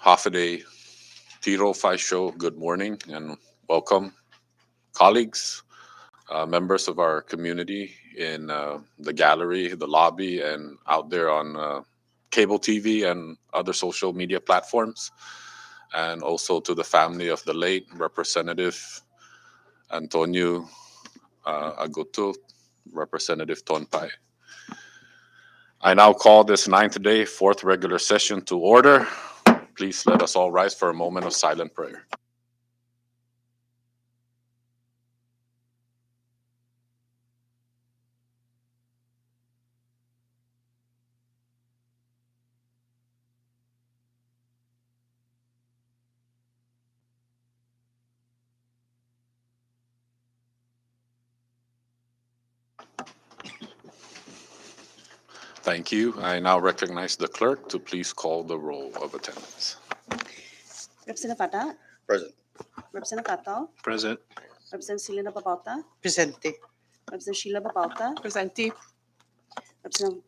Hafaday Tiro Fai Show, good morning and welcome, colleagues, members of our community in the gallery, the lobby, and out there on cable TV and other social media platforms, and also to the family of the late Representative Antonio Agoto, Representative Tonpai. I now call this ninth day, fourth regular session to order. Please let us all rise for a moment of silent prayer. Thank you. I now recognize the clerk to please call the roll of attendance. Representative Fata, Present. Representative Kato, Present. Representative Selena Babauta, Presente. Representative Sheila Babauta, Presente. Representative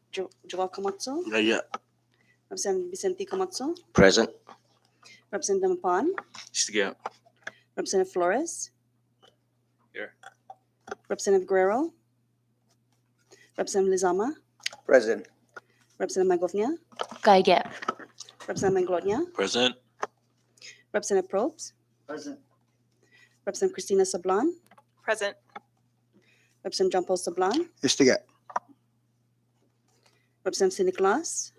Joel Kamatsu, Yeah. Representative Vicente Kamatsu, Present. Representative Mapan, Yeah. Representative Flores, Here. Representative Guerrero, Representative Lizama, Present. Representative Magofnia, Geiger. Representative Manglotnia, Present. Representative Probst, Present. Representative Christina Sablan, Present. Representative John Paul Sablan, Istiga. Representative Cindy Glass,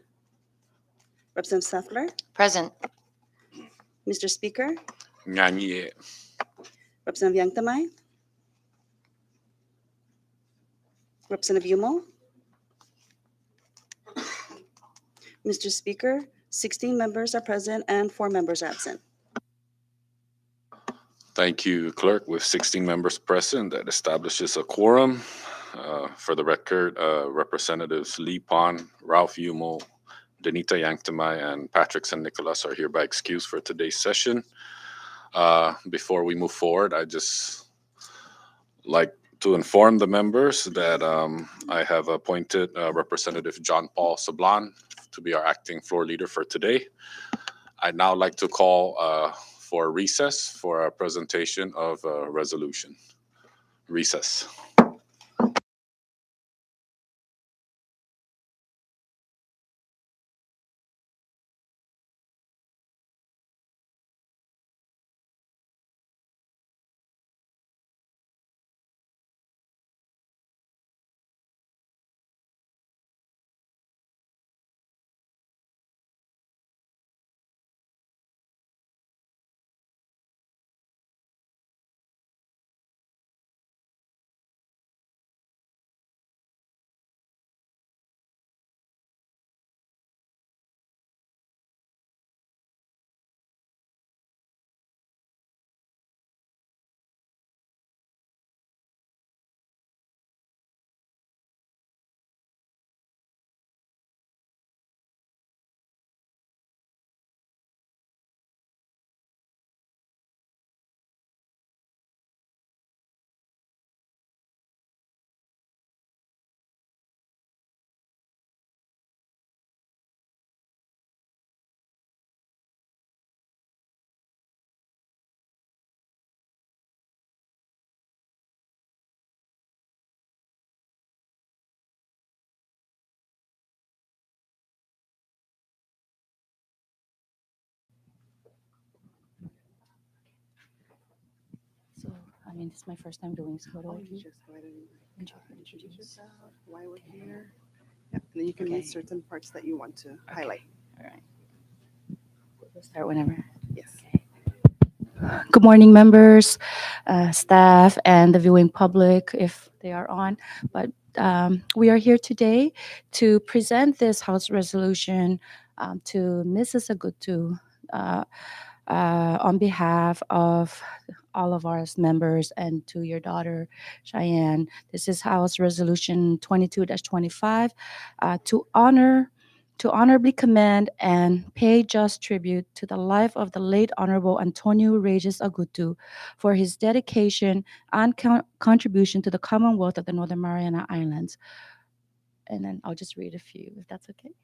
Representative Sattler, Present. Mr. Speaker, Nganye. Representative Yang Tamay, Representative Yumo. Mr. Speaker, 16 members are present and 4 members are absent. Thank you, clerk. With 16 members present, that establishes a quorum. For the record, Representatives Lee Pon, Ralph Yumo, Danita Yanktamai, and Patrick San Nicolas are hereby excused for today's session. Before we move forward, I just like to inform the members that I have appointed Representative John Paul Sablan to be our acting floor leader for today. I'd now like to call for recess for a presentation of a resolution. Recess. So, this is my first time doing this. What do I do? Just go ahead and introduce yourself, why we're here. Yeah, and then you can read Okay. certain parts that you want to highlight. All right. We'll start whenever. Yes. Good morning, members, staff, and the viewing public, if they are on. But we are here today to present this House resolution to Mrs. Agutu on behalf of all of our members and to your daughter, Cheyenne. This is House Resolution 22-25 to honorably commend and pay just tribute to the life of the late Honorable Antonio Regis Agutu for his dedication and contribution to the Commonwealth of the Northern Mariana Islands. And then I'll just read a few, if that's okay.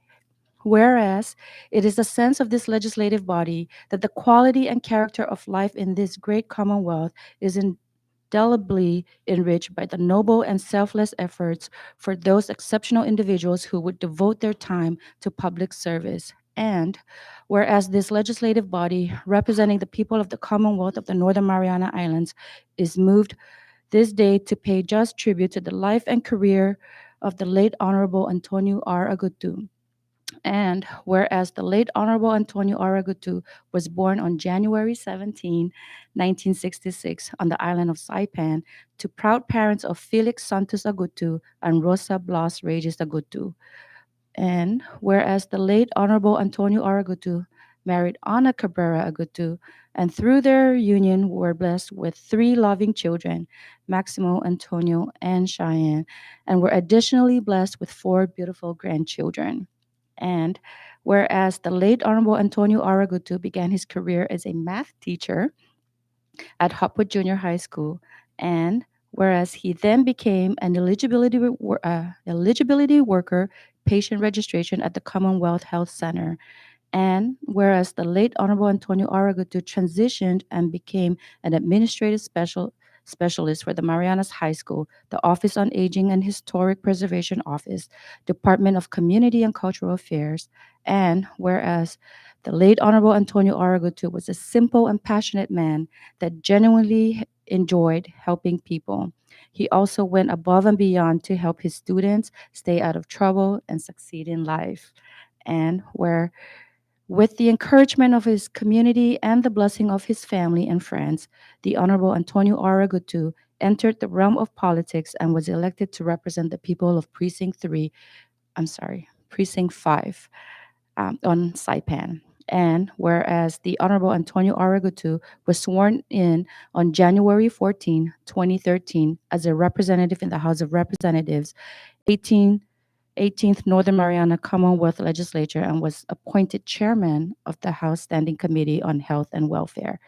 Whereas it is the sense of this legislative body that the quality and character of life in this great commonwealth is indelibly enriched by the noble and selfless efforts for those exceptional individuals who would devote their time to public service. And whereas this legislative body representing the people of the Commonwealth of the Northern Mariana Islands is moved this day to pay just tribute to the life and career of the late Honorable Antonio R. Agutu. And whereas the late Honorable Antonio Aragoto was born on January 17, 1966, on the island of Saipan, to proud parents of Felix Santos Agutu and Rosa Blas Regis Agutu. And whereas the late Honorable Antonio Aragoto married Ana Cabrera Agutu, and through their union were blessed with three loving children, Maximo, Antonio, and Cheyenne, and were additionally blessed with four beautiful grandchildren. And whereas the late Honorable Antonio Aragutu began his career as a math teacher at Hopwood Junior High School, and whereas he then became an eligibility worker patient registration at the Commonwealth Health Center, and whereas the late Honorable Antonio Aragutu transitioned and became an administrative specialist for the Marianas High School, the Office on Aging and Historic Preservation Office, Department of Community and Cultural Affairs, and whereas the late Honorable Antonio Aragutu was a simple and passionate man that genuinely enjoyed helping people. He also went above and beyond to help his students stay out of trouble and succeed in life. And where with the encouragement of his community and the blessing of his family and friends, the Honorable Antonio Aragutu entered the realm of politics and was elected to represent the people of Precinct 5 on Saipan. And whereas the Honorable Antonio Aragutu was sworn in on January 14, 2013, as a representative in the House of Representatives, 18 18th Northern Mariana Commonwealth Legislature, and was appointed chairman of the House Standing Committee on Health and Welfare.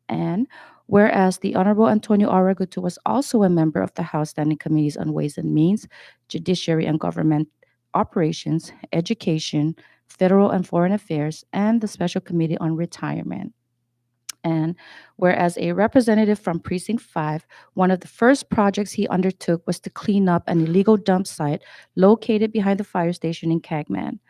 And whereas the Honorable Antonio Aragutu was also a member of the House Standing Committees on Ways and Means, Judiciary and Government Operations, Education, Federal and Foreign Affairs, and the Special Committee on Retirement. And whereas a representative from Precinct 5, one of the first projects he undertook was to clean up an illegal dump site located behind the fire station in Cagman,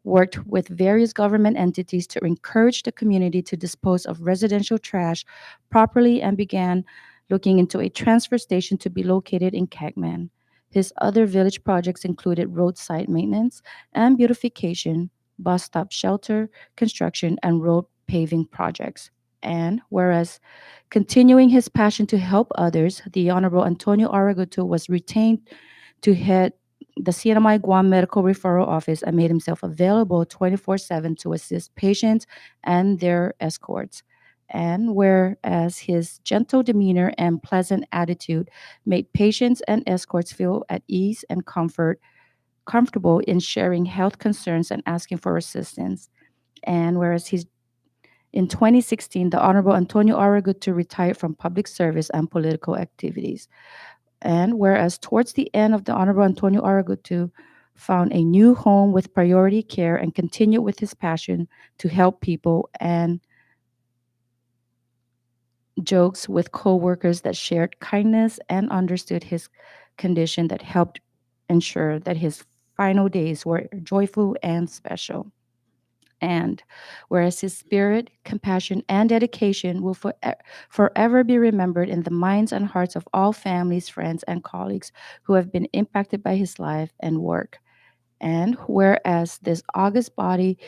worked with various government entities to encourage the community to dispose of residential trash properly, and began looking into a transfer station to be located in Cagman. His other village projects included roadside maintenance and beautification, bus stop shelter, construction, and road paving projects. And whereas continuing his passion to help others, the Honorable Antonio Araguto was retained to head the CNMI Guam Medical Referral Office and made himself available 24/7 to assist patients and their escorts. And whereas his gentle demeanor and pleasant attitude made patients and escorts feel at ease and comfortable in sharing health concerns and asking for assistance. And whereas he's in 2016, the Honorable Antonio Aragutu retired from public service and political activities. And whereas towards the end of the Honorable Antonio Aragutu found a new home with priority care and continued with his passion to help people and jokes with co-workers that shared kindness and understood his condition, that helped ensure that his final days were joyful and special. And whereas his spirit, compassion, and dedication will forever be remembered in the minds and hearts of all families, friends, and colleagues who have been impacted by his life and work. And whereas this august body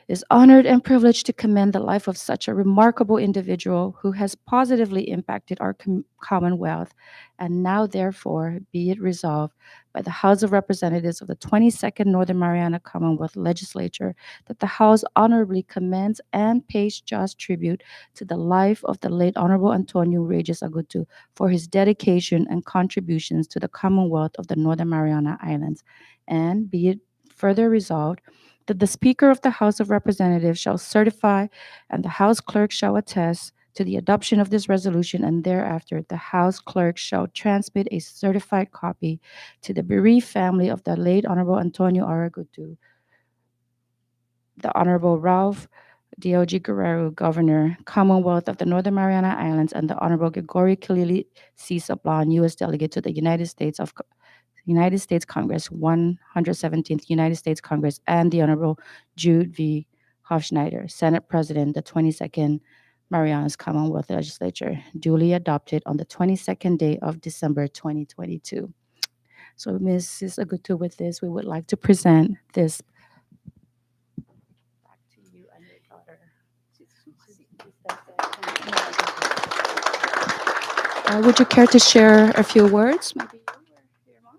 is honored and privileged to commend the life of such a remarkable individual who has positively impacted our Commonwealth. And now, therefore, be it resolved by the House of Representatives of the 22nd Northern Mariana Commonwealth Legislature that the House honorably commends and pays just tribute to the life of the late Honorable Antonio Regis Agutu for his dedication and contributions to the Commonwealth of the Northern Mariana Islands. And be it further resolved that the Speaker of the House of Representatives shall certify and the House Clerk shall attest to the adoption of this resolution, and thereafter the House Clerk shall transmit a certified copy to the bereaved family of the late Honorable Antonio Aragutu, the Honorable Ralph D.O.G. Guerrero, Governor, Commonwealth of the Northern Mariana Islands, and the Honorable Gregory Kilili C. Sablan, U.S. Delegate to the United States Congress, 117th United States Congress, and the Honorable Jude V. Hofschneider, Senate President, the 22nd Marianas Commonwealth Legislature, duly adopted on the 22nd day of December 2022. So, Mrs. Agutu, with this, we would like to present this back to you and your daughter. Would you care to share a few words? Maybe you or your mom?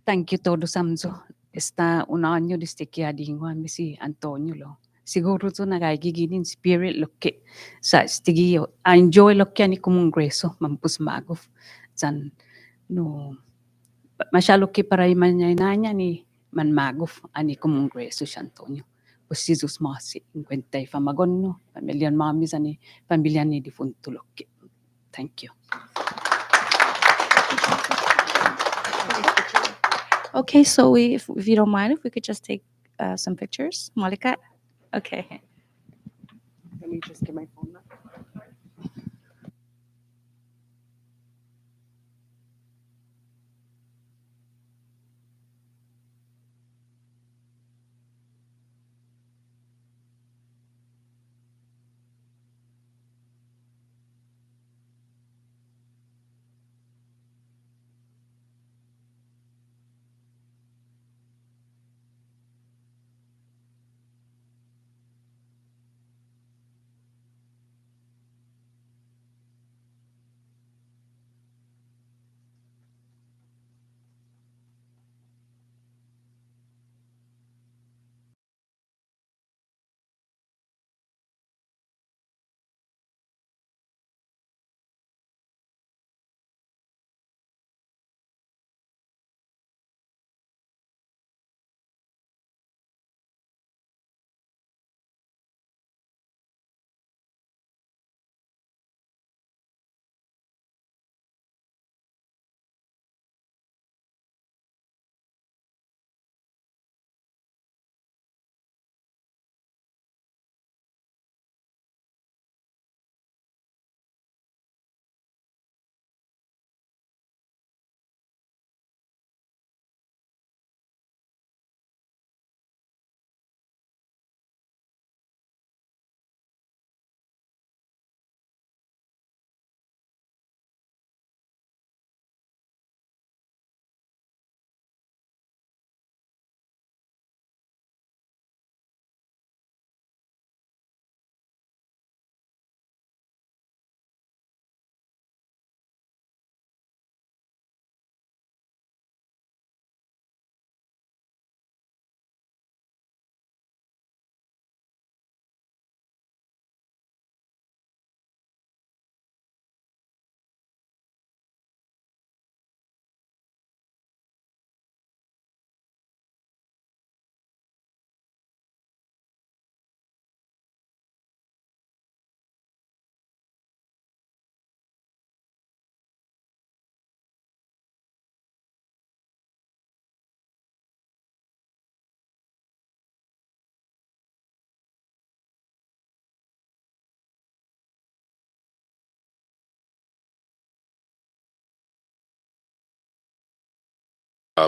Thank you todo samzo. Esta unaan nyo distiki adingwan misi Antonio lo. Siguro to nagagiginin spirit loke sa stigio. Enjoy loke ani kumungreso mampus magov. San no masyalo ke para imanyananya ni man magov ani kumungreso si Antonio. Pues Jesus masi inkwentay famagon no. Pamilyan mami ni pamilyan ni difunto loke. Thank you. Okay, so if you don't mind, if we could just take some pictures. Malika? Okay. Let me just get my phone up.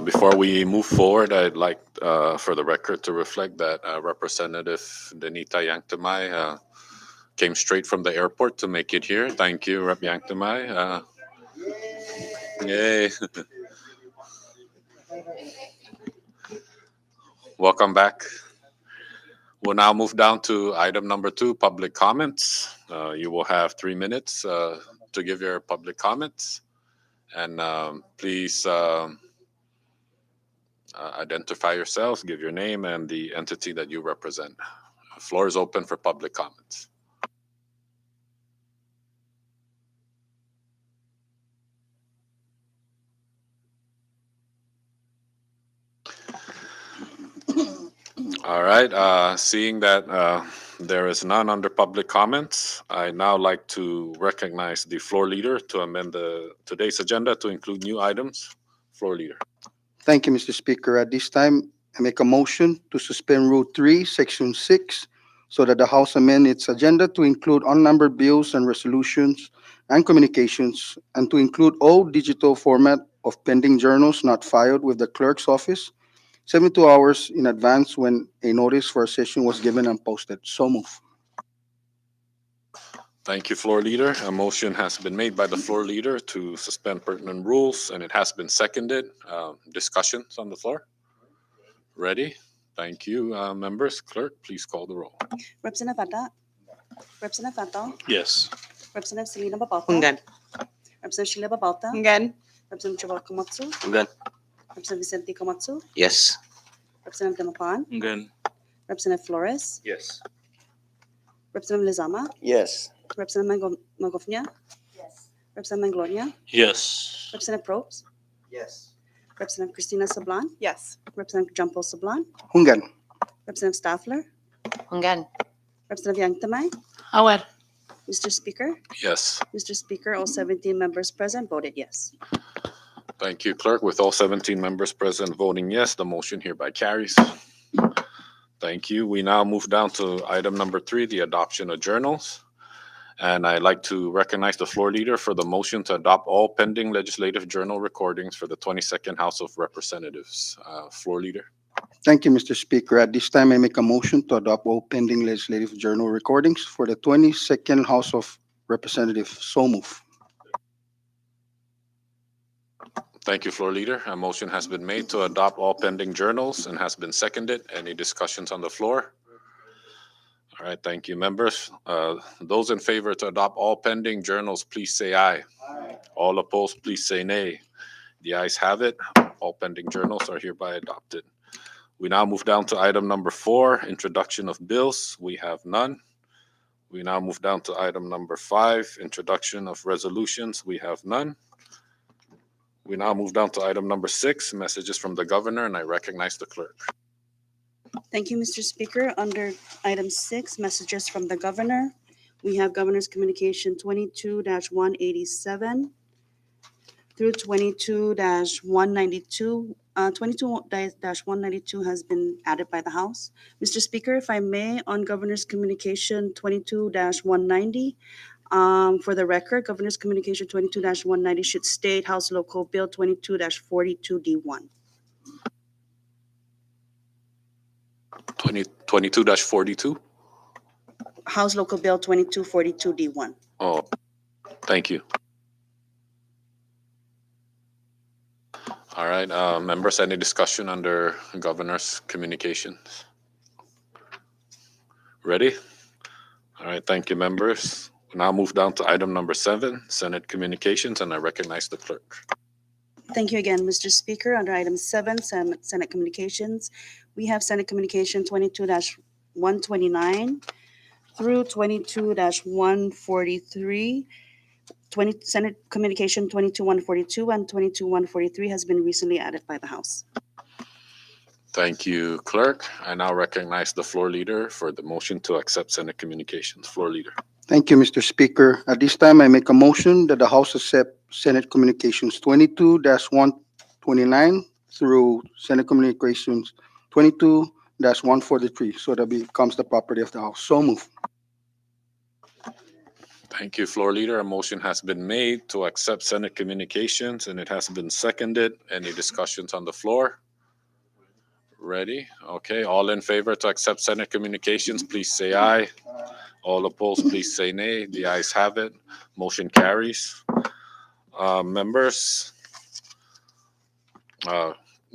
Before we move forward, I'd like, for the record, to reflect that Representative Denita Yanktamai came straight from the airport to make it here. Thank you, Rep. Yanktamai. Yay. Welcome back. We'll now move down to item number 2, public comments. You will have 3 minutes to give your public comments. And please identify yourselves, give your name and the entity that you represent. The floor is open for public comments. All right, seeing that there is none under public comments, I now like to recognize the floor leader to amend today's agenda to include new items. Floor leader. Thank you, Mr. Speaker. At this time, I make a motion to suspend Rule 3, Section 6, so that the House amend its agenda to include unnumbered bills and resolutions and communications, and to include all digital format of pending journals not filed with the clerk's office 72 hours in advance when a notice for a session was given and posted. So move. Thank you, Floor Leader. A motion has been made by the Floor Leader to suspend pertinent rules, and it has been seconded. Discussions on the floor? Ready? Thank you, members. Clerk, please call the roll. Representative Ada? Representative Fatal? Yes. Representative Selena Babalta? Hunggan. Representative Sheila Babalta? Again. Representative Joel Komatsu? Hunggan. Representative Vicente Komatsu? Yes. Representative Demapan? Hunggan. Representative Flores? Yes. Representative Lizama? Yes. Representative Magofnia? Yes. Representative Manglonia? Yes. Representative Probst? Yes. Representative Christina Sablan? Yes. Representative John Paul Sablan? Hunggan. Representative Staffler? Again. Representative Yangtamay? Aware. Mr. Speaker? Yes. Mr. Speaker, all 17 members present voted yes. Thank you, Clerk. With all 17 members present voting yes, the motion hereby carries. Thank you. We now move down to item number 3, the adoption of journals. And I'd like to recognize the floor leader for the motion to adopt all pending legislative journal recordings for the 22nd House of Representatives. Floor leader. Thank you, Mr. Speaker. At this time, I make a motion to adopt all pending legislative journal recordings for the 22nd House of Representatives. So move. Thank you, floor leader. A motion has been made to adopt all pending journals and has been seconded. Any discussions on the floor? All right, thank you, members. Those in favor to adopt all pending journals, please say aye. Aye. All opposed, please say nay. The ayes have it. All pending journals are hereby adopted. We now move down to item number 4, introduction of bills. We have none. We now move down to item number 5, introduction of resolutions. We have none. We now move down to item number 6, messages from the governor, and I recognize the clerk. Thank you, Mr. Speaker. Under item 6, messages from the governor, we have Governor's Communication 22-187 through 22-192. 22-192 has been added by the House. Mr. Speaker, if I may, on Governor's Communication 22-190, for the record, Governor's Communication 22-190 should state House Local Bill 22-42D1. 22-42? House Local Bill 2242D1. Oh, thank you. All right, members, any discussion under governor's communications? Ready? All right, thank you, members. We now move down to item number 7, Senate communications, and I recognize the clerk. Thank you again, Mr. Speaker. Under item 7, Senate Communications, we have Senate Communication 22-129 through 22-143. Senate Communication 22-142 and 22-143 has been recently added by the House. Thank you, clerk. I now recognize the floor leader for the motion to accept Senate communications. Floor leader. Thank you, Mr. Speaker. At this time, I make a motion that the House accept Senate Communications 22-129 through Senate Communications 22-143, so that becomes the property of the House. So move. Thank you, floor leader. A motion has been made to accept Senate communications, and it has been seconded. Any discussions on the floor? Ready? Okay, all in favor to accept Senate communications, please say aye. All opposed, please say nay. The ayes have it. Motion carries. Members,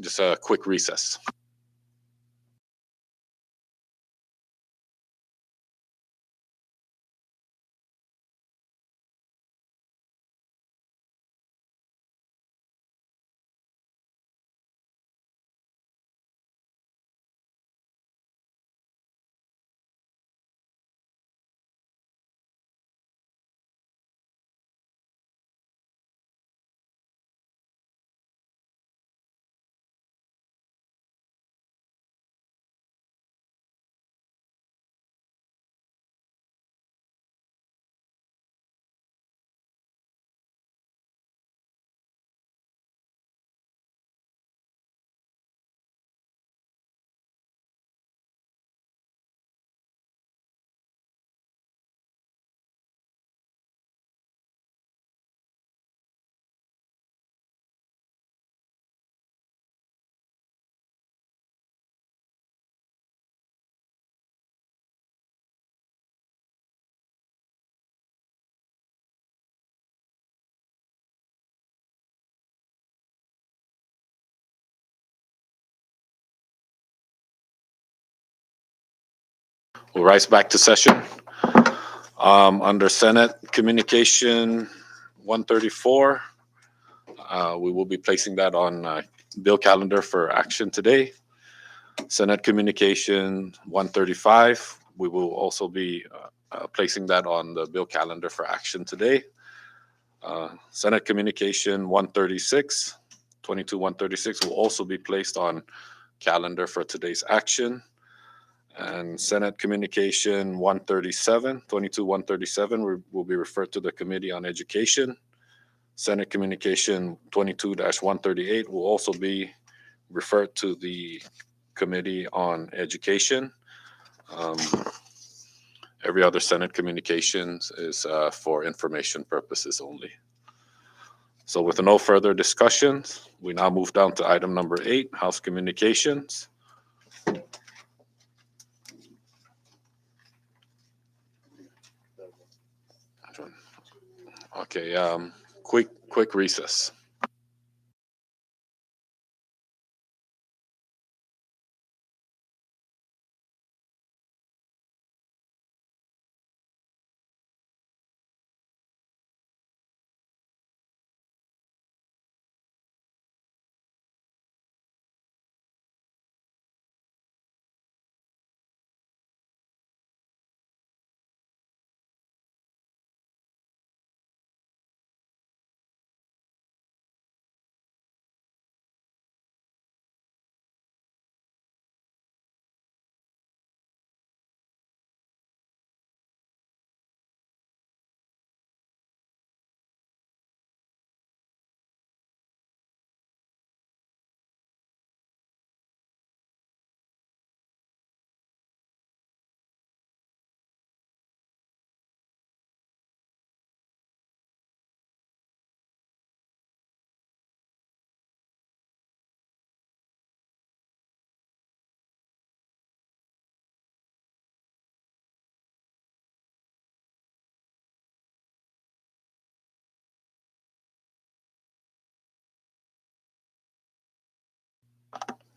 just a quick recess. We'll rise back to session. Under Senate Communication 134, we will be placing that on bill calendar for action today. Senate Communication 135, we will also be placing that on the bill calendar for action today. Senate Communication 136, 22-136 will also be placed on calendar for today's action. And Senate Communication 137, 22-137 will be referred to the Committee on Education. Senate Communication 22-138 will also be referred to the Committee on Education. Every other Senate communications is for information purposes only. So with no further discussions, we now move down to item number 8, House Communications. Okay, quick recess.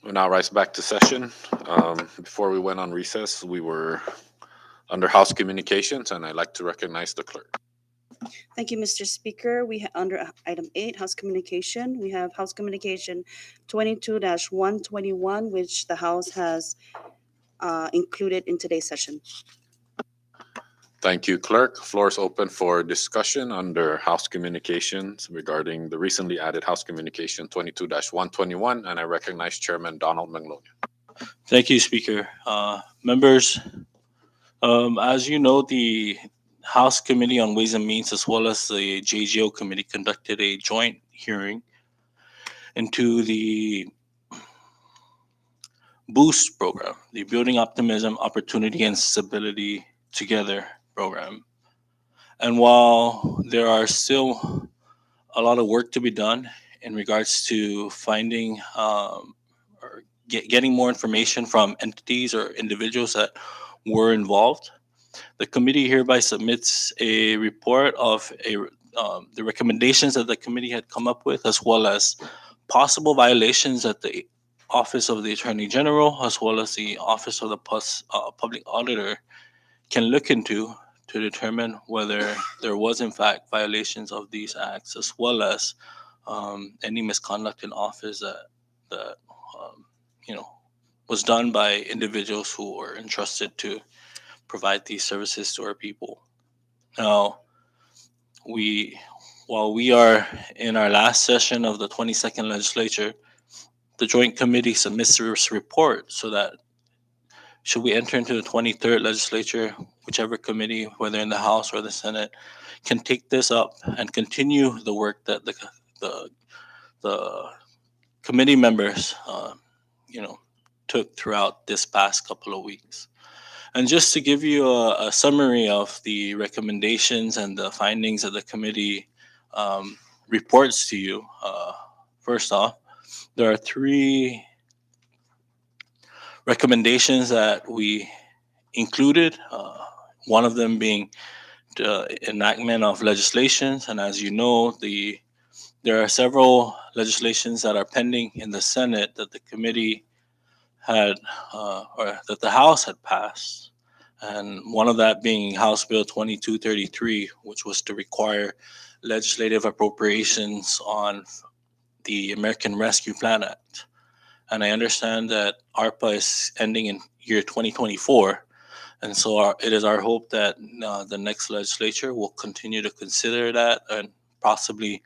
We now rise back to session. Before we went on recess, we were under House Communications, and I'd like to recognize the clerk. Thank you, Mr. Speaker. Under item 8, House Communication, we have House Communication 22-121, which the House has included in today's session. Thank you, clerk. Floor is open for discussion under House Communications regarding the recently added House Communication 22-121, and I recognize Chairman Donald Manglona. Thank you, Speaker. Members, as you know, the House Committee on Ways and Means as well as the JGO Committee conducted a joint hearing into the BOOST program, the Building Optimism, Opportunity, and Stability Together program. And while there are still a lot of work to be done in regards to finding or getting more information from entities or individuals that were involved, the committee hereby submits a report of the recommendations that the committee had come up with, as well as possible violations that the Office of the Attorney General, as well as the Office of the Public Auditor, can look into to determine whether there was in fact violations of these acts, as well as any misconduct in office that was done by individuals who were entrusted to provide these services to our people. Now, while we are in our last session of the 22nd legislature, the Joint Committee submits this report so that should we enter into the 23rd legislature, whichever committee, whether in the House or the Senate, can take this up and continue the work that the committee members, took throughout this past couple of weeks. And just to give you a summary of the recommendations and the findings that the committee reports to you, first off, there are 3 recommendations that we included, one of them being the enactment of legislations. And as you know, there are several legislations that are pending in the Senate that the committee had, or that the House had passed. and one of that being House Bill 2233, which was to require legislative appropriations on the American Rescue Plan Act. And I understand that ARPA is ending in year 2024. And so it is our hope that the next legislature will continue to consider that and possibly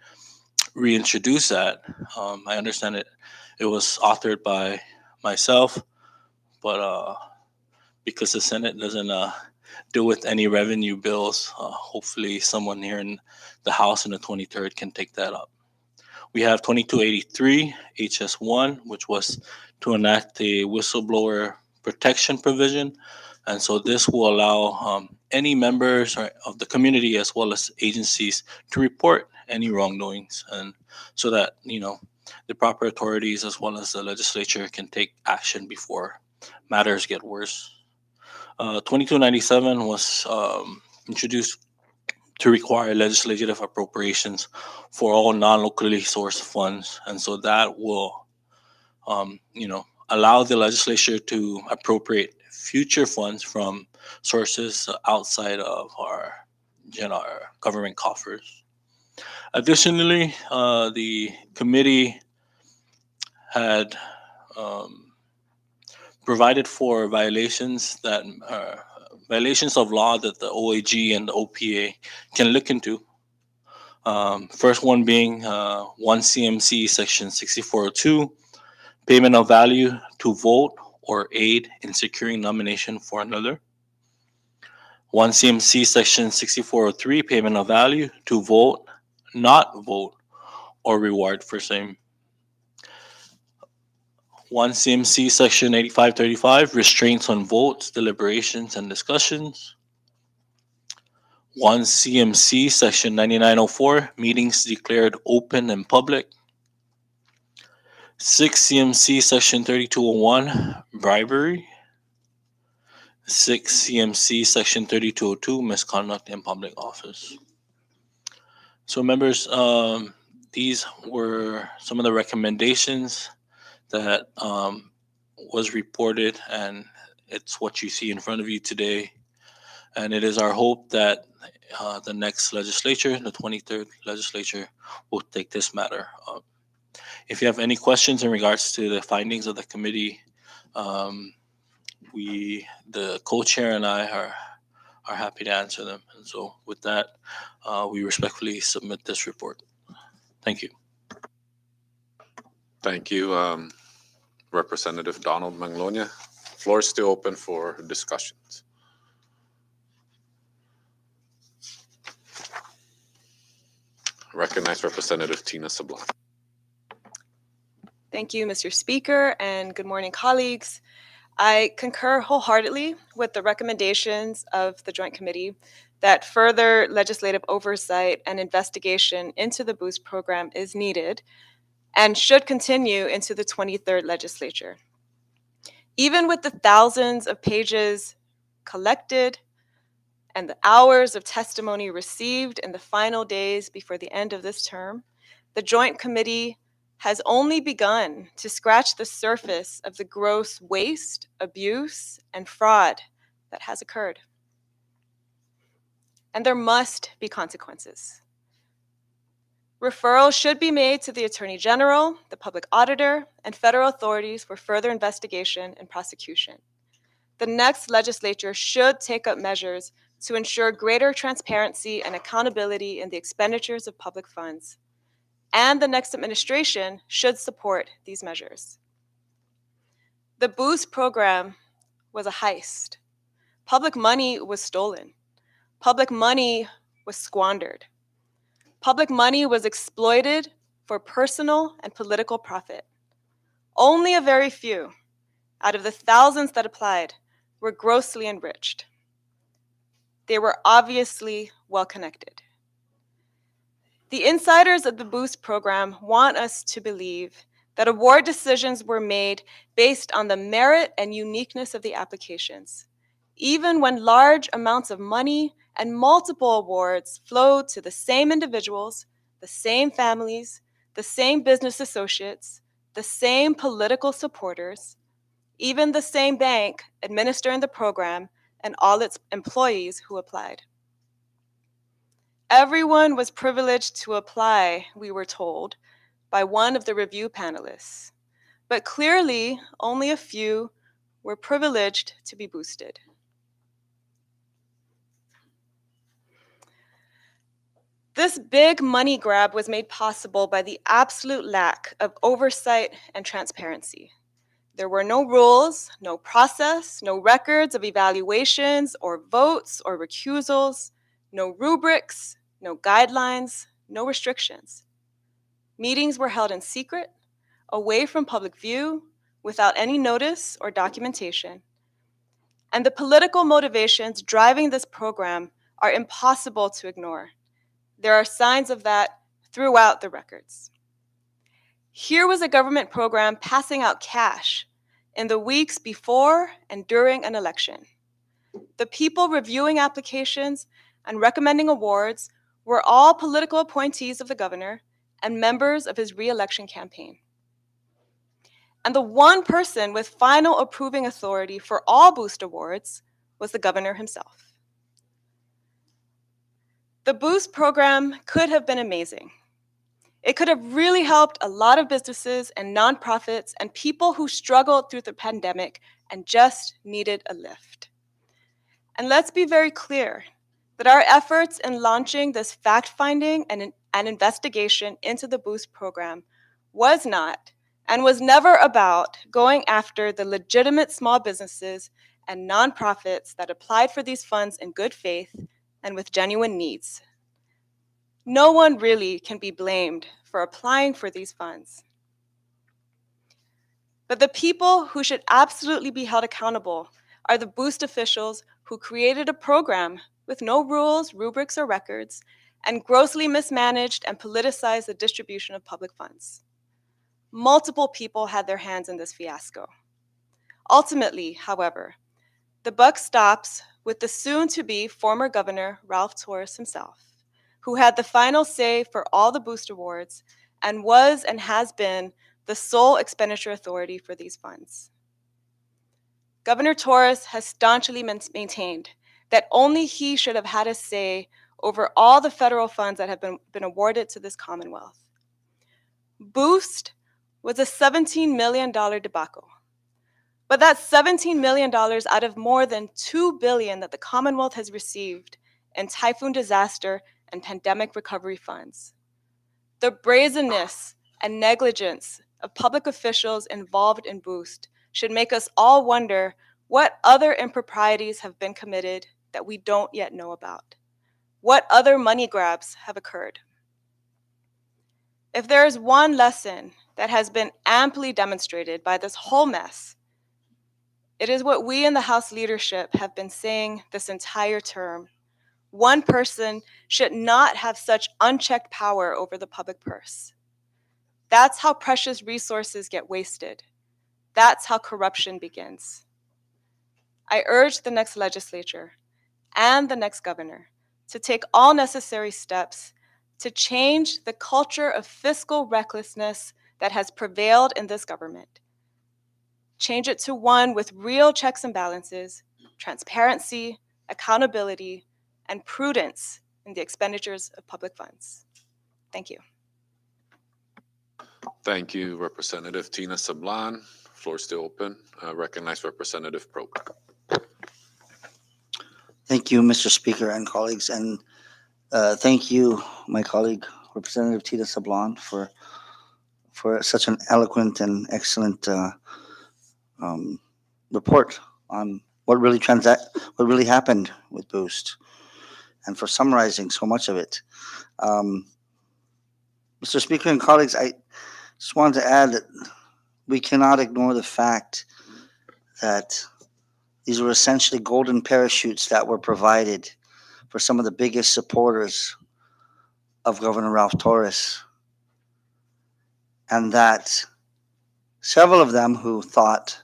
reintroduce that. I understand it was authored by myself, but because the Senate doesn't deal with any revenue bills, hopefully someone here in the House in the 23rd can take that up. We have 2283 HS1, which was to enact a whistleblower protection provision. And so this will allow any members of the community as well as agencies to report any wrongdoings, and so that, the proper authorities as well as the legislature can take action before matters get worse. 2297 was introduced to require legislative appropriations for all non-locally sourced funds, and so that will, allow the legislature to appropriate future funds from sources outside of our government coffers. Additionally, the committee had provided for violations of law that the OAG and the OPA can look into. First one being 1 CMC Section 6402, payment of value to vote or aid in securing nomination for another. 1 CMC Section 6403, payment of value to vote, not vote, or reward for same. 1 CMC Section 8535, restraints on votes, deliberations, and discussions. 1 CMC Section 9904, meetings declared open and public. 6 CMC Section 3201, bribery. 6 CMC Section 3202, misconduct in public office. So members, these were some of the recommendations that was reported, and it's what you see in front of you today. And it is our hope that the next legislature, the 23rd legislature, will take this matter up. If you have any questions in regards to the findings of the committee, the co-chair and I are happy to answer them. And so with that, we respectfully submit this report. Thank you. Thank you, Representative Donald Manglonia. Floor is still open for discussions. Recognize Representative Tina Sablan. Thank you, Mr. Speaker, and good morning, colleagues. I concur wholeheartedly with the recommendations of the Joint Committee that further legislative oversight and investigation into the BOOST program is needed and should continue into the 23rd legislature. Even with the thousands of pages collected and the hours of testimony received in the final days before the end of this term, the Joint Committee has only begun to scratch the surface of the gross waste, abuse, and fraud that has occurred. And there must be consequences. Referrals should be made to the Attorney General, the Public Auditor, and federal authorities for further investigation and prosecution. The next legislature should take up measures to ensure greater transparency and accountability in the expenditures of public funds. And the next administration should support these measures. The BOOST program was a heist. Public money was stolen. Public money was squandered. Public money was exploited for personal and political profit. Only a very few, out of the thousands that applied, were grossly enriched. They were obviously well connected. The insiders of the BOOST program want us to believe that award decisions were made based on the merit and uniqueness of the applications, even when large amounts of money and multiple awards flowed to the same individuals, the same families, the same business associates, the same political supporters, even the same bank administering the program and all its employees who applied. Everyone was privileged to apply, we were told, by one of the review panelists. But clearly, only a few were privileged to be boosted. This big money grab was made possible by the absolute lack of oversight and transparency. There were no rules, no process, no records of evaluations or votes or recusals, no rubrics, no guidelines, no restrictions. Meetings were held in secret, away from public view, without any notice or documentation. And the political motivations driving this program are impossible to ignore. There are signs of that throughout the records. Here was a government program passing out cash in the weeks before and during an election. The people reviewing applications and recommending awards were all political appointees of the governor and members of his re-election campaign. And the one person with final approving authority for all boost awards was the governor himself. The boost program could have been amazing. It could have really helped a lot of businesses and nonprofits and people who struggled through the pandemic and just needed a lift. And let's be very clear that our efforts in launching this fact-finding and investigation into the boost program was not and was never about going after the legitimate small businesses and nonprofits that applied for these funds in good faith and with genuine needs. No one really can be blamed for applying for these funds. But the people who should absolutely be held accountable are the boost officials who created a program with no rules, rubrics, or records, and grossly mismanaged and politicized the distribution of public funds. Multiple people had their hands in this fiasco. Ultimately, however, the buck stops with the soon-to-be former governor, Ralph Torres himself, who had the final say for all the boost awards and was and has been the sole expenditure authority for these funds. Governor Torres has staunchly maintained that only he should have had a say over all the federal funds that have been awarded to this Commonwealth. Boost was a $17 million debacle. But that's $17 million out of more than $2 billion that the Commonwealth has received in typhoon disaster and pandemic recovery funds. The brazenness and negligence of public officials involved in Boost should make us all wonder what other improprieties have been committed that we don't yet know about. What other money grabs have occurred? If there is one lesson that has been amply demonstrated by this whole mess, it is what we in the House leadership have been saying this entire term. One person should not have such unchecked power over the public purse. That's how precious resources get wasted. That's how corruption begins. I urge the next legislature and the next governor to take all necessary steps to change the culture of fiscal recklessness that has prevailed in this government. Change it to one with real checks and balances, transparency, accountability, and prudence in the expenditures of public funds. Thank you. Thank you, Representative Tina Sablan. Floor is still open. Recognize Representative Probe. Thank you, Mr. Speaker and colleagues, and thank you, my colleague, Representative Tina Sablan, for such an eloquent and excellent report on what really happened with Boost, and for summarizing so much of it. Mr. Speaker and colleagues, I just wanted to add that we cannot ignore the fact that these were essentially golden parachutes that were provided for some of the biggest supporters of Governor Ralph Torres, and that several of them who thought,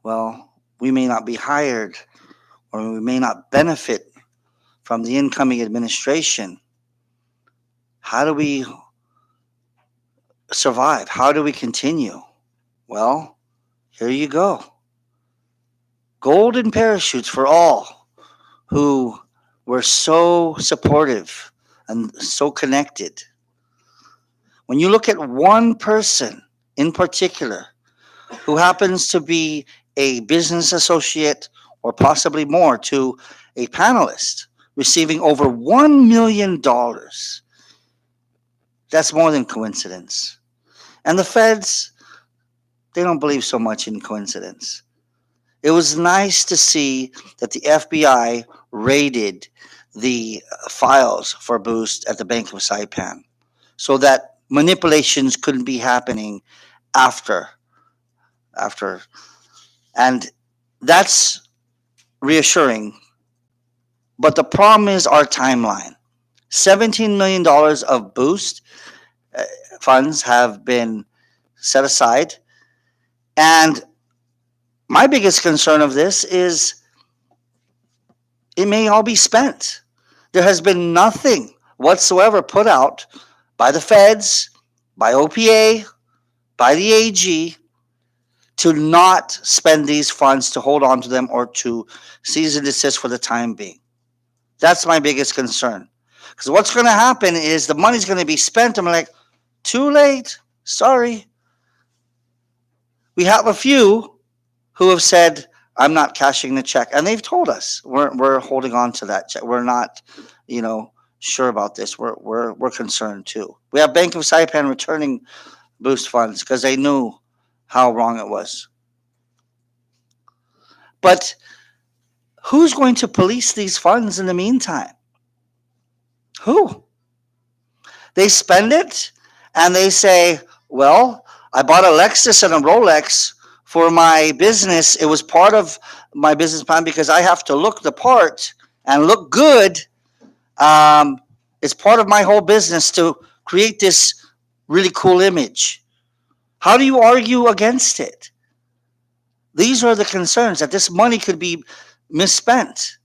well, we may not be hired or we may not benefit from the incoming administration. How do we survive? How do we continue? Well, here you go. Golden parachutes for all who were so supportive and so connected. When you look at one person in particular who happens to be a business associate or possibly more to a panelist receiving over $1 million, that's more than coincidence. And the feds, they don't believe so much in coincidence. It was nice to see that the FBI raided the files for Boost at the Bank of Saipan so that manipulations couldn't be happening after after and that's reassuring, but the problem is our timeline. $17 million of Boost uh, funds have been set aside, and my biggest concern of this is it may all be spent. There has been nothing whatsoever put out by the feds, by OPA, by the AG to not spend these funds, to hold on to them, or to cease and desist for the time being. That's my biggest concern. Because what's going to happen is the money's going to be spent. I'm like, too late. Sorry. We have a few who have said, I'm not cashing the check. And they've told us we're holding on to that check. We're not, sure about this. We're concerned too. We have Bank of Saipan returning Boost funds because they knew how wrong it was. But who's going to police these funds in the meantime? Who? They spend it and they say, well, I bought a Lexus and a Rolex for my business. It was part of my business plan because I have to look the part and look good. It's part of my whole business to create this really cool image. How do you argue against it? These are the concerns, that this money could be misspent.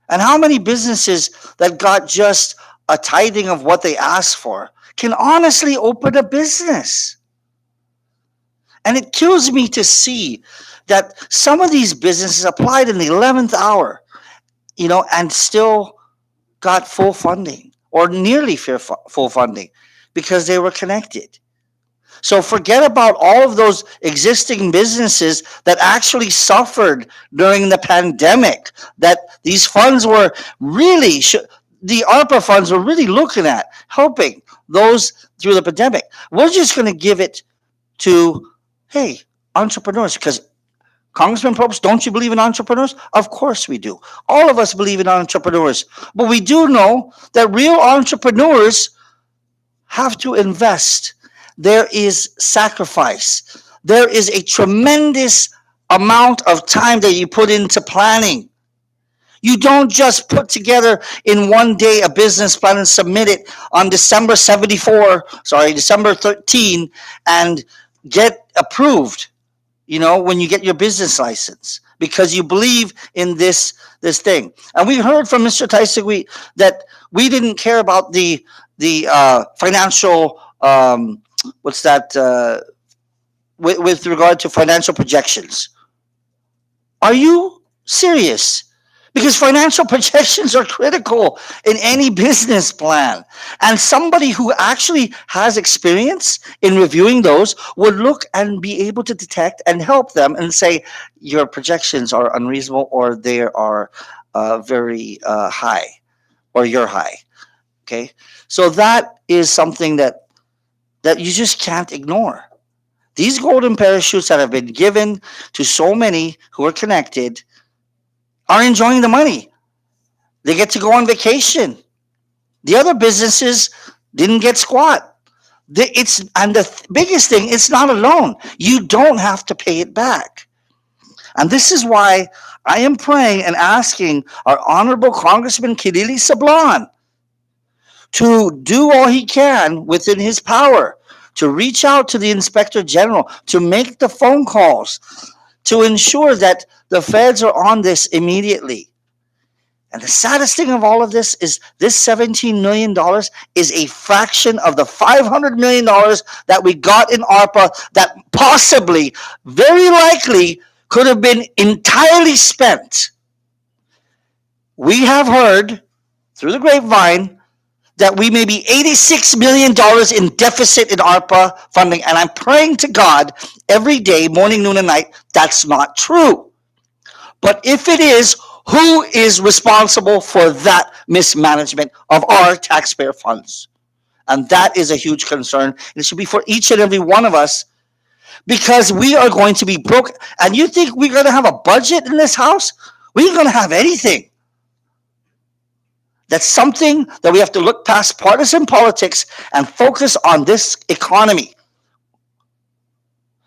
And how many businesses that got just a tithing of what they asked for can honestly open a business? And it kills me to see that some of these businesses applied in the 11th hour, and still got full funding or nearly full funding because they were connected. So forget about all of those existing businesses that actually suffered during the pandemic, that these funds were really, the ARPA funds were really looking at helping those through the pandemic. We're just going to give it to, hey, entrepreneurs, because Congressman Probst, don't you believe in entrepreneurs? Of course we do. All of us believe in entrepreneurs. But we do know that real entrepreneurs have to invest. There is sacrifice. There is a tremendous amount of time that you put into planning. You don't just put together in one day a business plan and submit it on December 13, and get approved, when you get your business license, because you believe in this thing. And we heard from Mr. Taisagui that we didn't care about the financial, with regard to financial projections. Are you serious? Because financial projections are critical in any business plan. And somebody who actually has experience in reviewing those would look and be able to detect and help them and say, your projections are unreasonable, or they are very high, or you're high. Okay? So that is something that you just can't ignore. These golden parachutes that have been given to so many who are connected are enjoying the money. They get to go on vacation. The other businesses didn't get squat. The biggest thing, it's not a loan. You don't have to pay it back. And this is why I am praying and asking our Honorable Congressman Kirili Sablan to do all he can within his power to reach out to the Inspector General, to make the phone calls, to ensure that the feds are on this immediately. And the saddest thing of all of this is this $17 million is a fraction of the $500 million that we got in ARPA that possibly, very likely, could have been entirely spent we have heard through the grapevine that we may be $86 million in deficit in ARPA funding. And I'm praying to God every day, morning, noon, and night, that's not true. But if it is, who is responsible for that mismanagement of our taxpayer funds? And that is a huge concern. It should be for each and every one of us, because we are going to be broke. And you think we're going to have a budget in this house? We ain't going to have anything. That's something that we have to look past partisan politics and focus on this economy.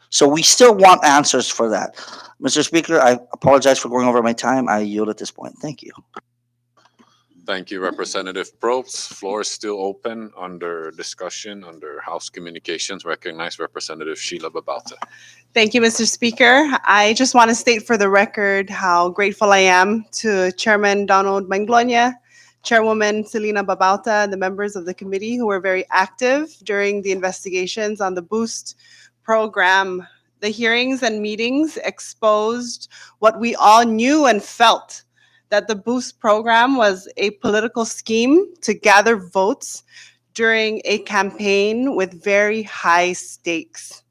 So we still want answers for that. Mr. Speaker, I apologize for going over my time. I yield at this point. Thank you. Thank you, Representative Probst. Floor is still open under discussion under House Communications. Recognize Representative Sheila Babauta. Thank you, Mr. Speaker. I just want to state for the record how grateful I am to Chairman Donald Manglonia, Chairwoman Selena Babauta, and the members of the committee who were very active during the investigations on the Boost program. The hearings and meetings exposed what we all knew and felt, that the Boost program was a political scheme to gather votes during a campaign with very high stakes.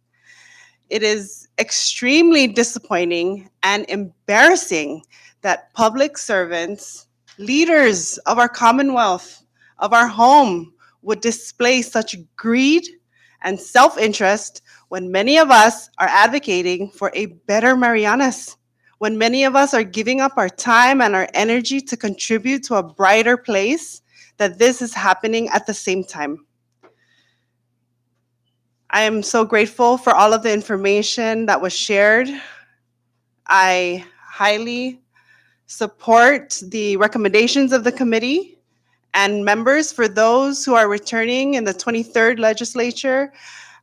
It is extremely disappointing and embarrassing that public servants, leaders of our Commonwealth, of our home, would display such greed and self-interest when many of us are advocating for a better Marianas, when many of us are giving up our time and our energy to contribute to a brighter place, that this is happening at the same time. I am so grateful for all of the information that was shared. I highly support the recommendations of the committee and members. For those who are returning in the 23rd legislature,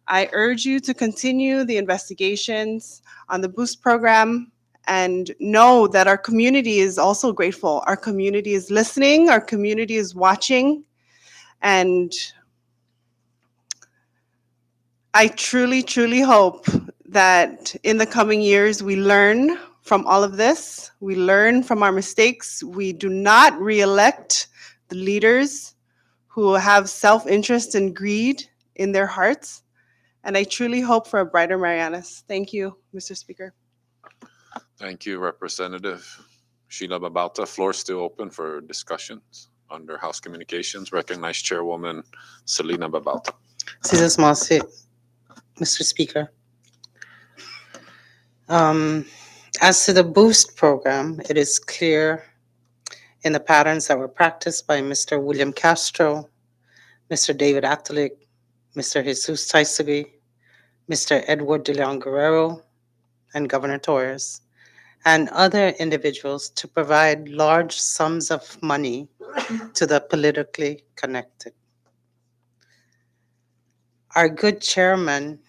I urge you to continue the investigations on the Boost program and know that our community is also grateful. Our community is listening, our community is watching, and I truly, truly hope that in the coming years we learn from all of this. We learn from our mistakes. We do not re-elect the leaders who have self-interest and greed in their hearts. And I truly hope for a brighter Marianas. Thank you, Mr. Speaker. Thank you, Representative Sheila Babauta. Floor is still open for discussions under House Communications. Recognize Chairwoman Selena Babauta. Cesar Masi, Mr. Speaker. As to the Boost program, it is clear in the patterns that were practiced by Mr. William Castro, Mr. David Atalik, Mr. Jesus Taisagi, Mr. Edward De Leon Guerrero, and Governor Torres, and other individuals to provide large sums of money to the politically connected. Our good chairman,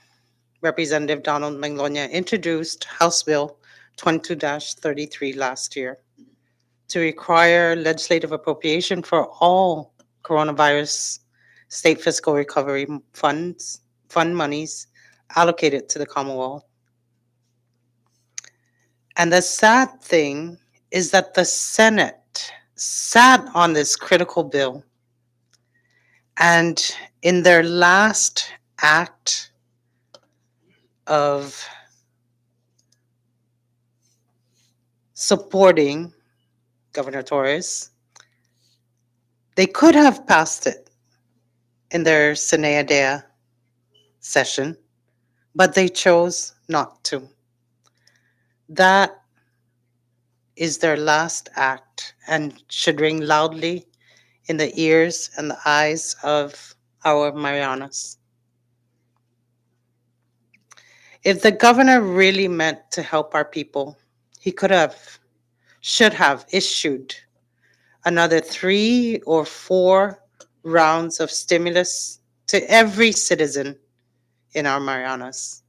Representative Donald Manglonia, introduced House Bill 22-33 last year to require legislative appropriation for all coronavirus state fiscal recovery fund monies allocated to the Commonwealth. And the sad thing is that the Senate sat on this critical bill, and in their last act of supporting Governor Torres, they could have passed it in their Sine Dea session, but they chose not to. That is their last act and should ring loudly in the ears and the eyes of our Marianas. If the governor really meant to help our people, he should have issued another 3 or 4 rounds of stimulus to every citizen in our Marianas.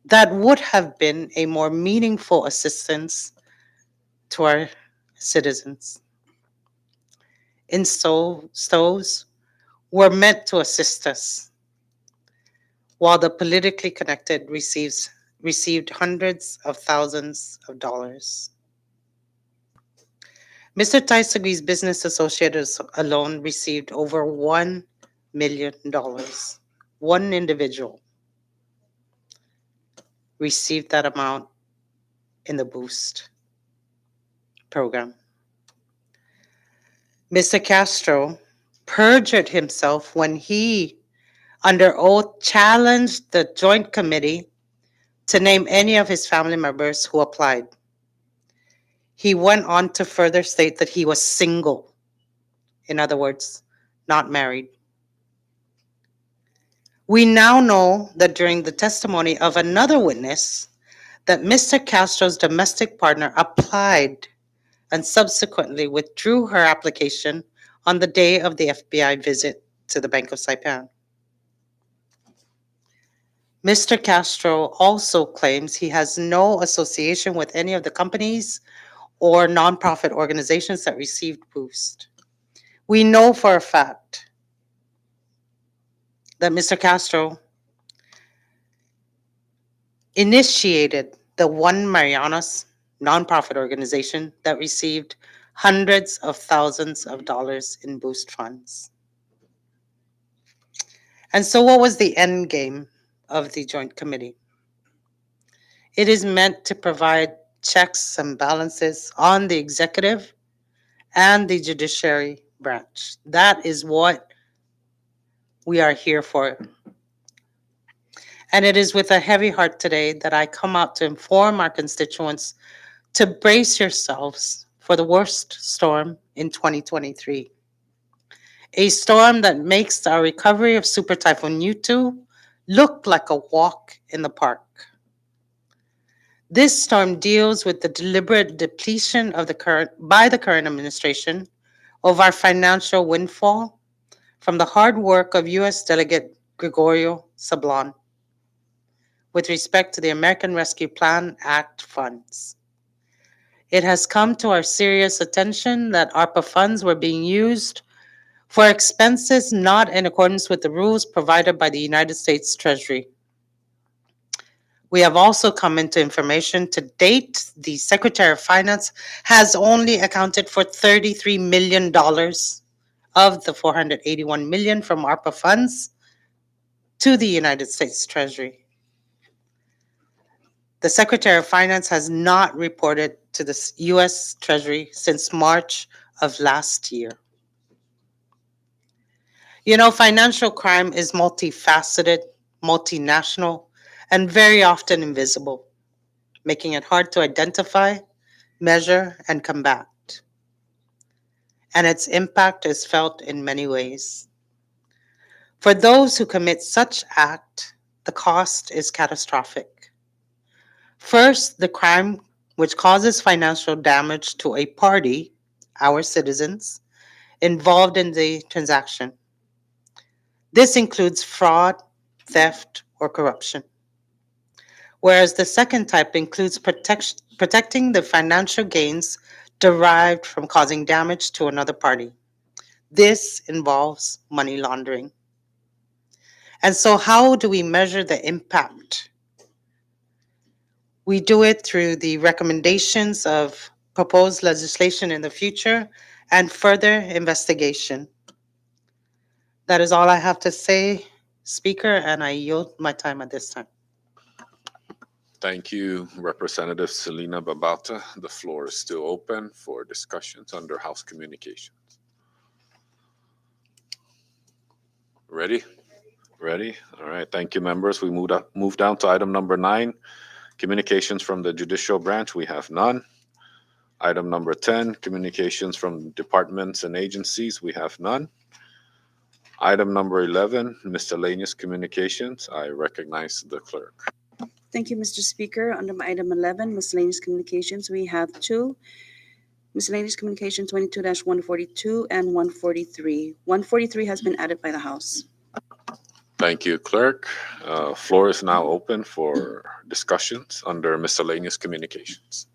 That would have been a more meaningful assistance to our citizens. Stoves were meant to assist us, while the politically connected received hundreds of thousands of dollars. Mr. Taisagi's business associates alone received over $1 million. One individual received that amount in the Boost program. Mr. Castro perjured himself when he, under oath, challenged the Joint Committee to name any of his family members who applied. He went on to further state that he was single. In other words, not married. We now know that during the testimony of another witness, that Mr. Castro's domestic partner applied and subsequently withdrew her application on the day of the FBI visit to the Bank of Saipan. Mr. Castro also claims he has no association with any of the companies or nonprofit organizations that received Boost. We know for a fact that Mr. Castro initiated the One Marianas nonprofit organization that received hundreds of thousands of dollars in Boost funds. And so, what was the end game of the Joint Committee? It is meant to provide checks and balances on the executive and the judiciary branch. That is what we are here for. And it is with a heavy heart today that I come out to inform our constituents to brace yourselves for the worst storm in 2023. A storm that makes our recovery of Super Typhoon Yutu look like a walk in the park. This storm deals with the deliberate depletion of the current administration of our financial windfall from the hard work of U.S. Delegate Gregorio Sablon with respect to the American Rescue Plan Act funds. It has come to our serious attention that ARPA funds were being used for expenses not in accordance with the rules provided by the United States Treasury. We have also come into information to date, the Secretary of Finance has only accounted for $33 million of the $481 million from ARPA funds to the United States Treasury. The Secretary of Finance has not reported to the U.S. Treasury since March of last year. You know, financial crime is multifaceted, multinational, and very often invisible, making it hard to identify, measure, and combat. And its impact is felt in many ways. For those who commit such act, the cost is catastrophic. First, the crime which causes financial damage to a party, our citizens, involved in the transaction. This includes fraud, theft, or corruption. Whereas the second type includes protecting the financial gains derived from causing damage to another party. This involves money laundering. And so how do we measure the impact? We do it through the recommendations of proposed legislation in the future and further investigation. That is all I have to say, Speaker, and I yield my time at this time. Thank you, Representative Selena Babauta. The floor is still open for discussions under House Communications. Ready? Ready? All right. Thank you, members. We move down to item number 9, communications from the judicial branch. We have none. Item number 10, communications from departments and agencies. We have none. Item number 11, miscellaneous communications. I recognize the clerk. Thank you, Mr. Speaker. Under item 11, miscellaneous communications, we have 2. Miscellaneous communication 22-142 and 143. 143 has been added by the House. Thank you, clerk. Floor is now open for discussions under miscellaneous communications.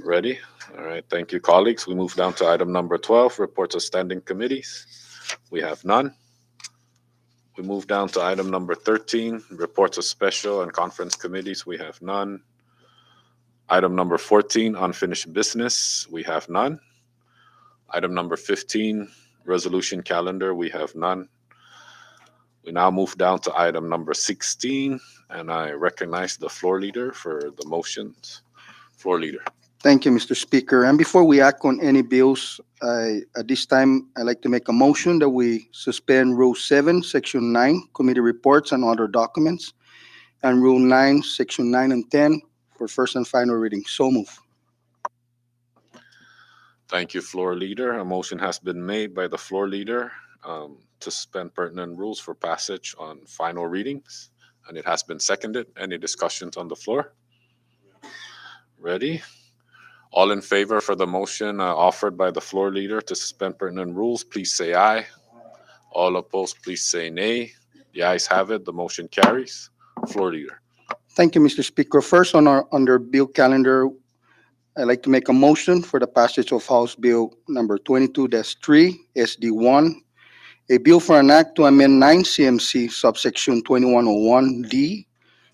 Ready? All right. Thank you, colleagues. We move down to item number 12, reports of standing committees. We have none. We move down to item number 13, reports of special and conference committees. We have none. Item number 14, unfinished business, we have none. Item number 15, resolution calendar, we have none. We now move down to item number 16, and I recognize the floor leader for the motions. Floor leader. Thank you, Mr. Speaker. And before we act on any bills, at this time, I'd like to make a motion that we suspend Rule 7, Section 9, Committee Reports and Other Documents, and Rule 9, Section 9 and 10 for first and final reading. So move. Thank you, floor leader. A motion has been made by the floor leader to suspend pertinent rules for passage on final readings, and it has been seconded. Any discussions on the floor? Ready? All in favor for the motion offered by the floor leader to suspend pertinent rules, please say aye. All opposed, please say nay. The ayes have it. The motion carries. Floor leader. Thank you, Mr. Speaker. First, under bill calendar, I'd like to make a motion for the passage of House Bill number 22-3, SD1, a bill for an act to amend 9 CMC subsection 2101D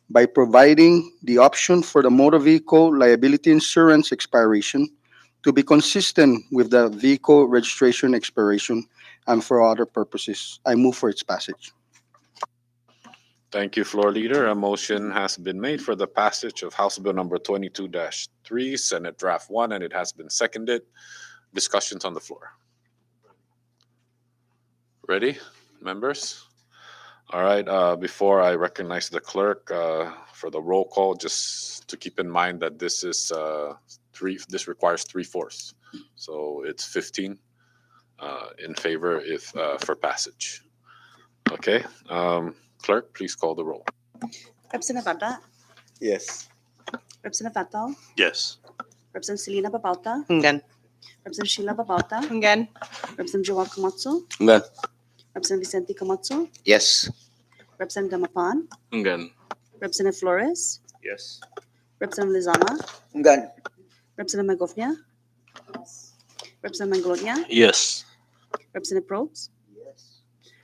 by providing the option for the motor vehicle liability insurance expiration to be consistent with the vehicle registration expiration and for other purposes. I move for its passage. Thank you, floor leader. A motion has been made for the passage of House Bill number 22-3, Senate Draft 1, and it has been seconded. Discussions on the floor. Ready, members? All right, before I recognize the clerk for the roll call, just to keep in mind that this is this requires 3/4. So it's 15 in favor for passage. Okay, clerk, please call the roll. Representative Banda, Yes. Representative Fatal, Yes. Representative Selena Babauta, Ngan. Representative Sheila Babauta, Again. Representative Joel Komatsu, Ngan. Representative Vicente Komatsu, Yes. Representative Damapan, Ngan. Representative Flores, Yes. Representative Lizama, Ngan. Representative Magofnia, Representative Manglonia, Yes. Representative Probst,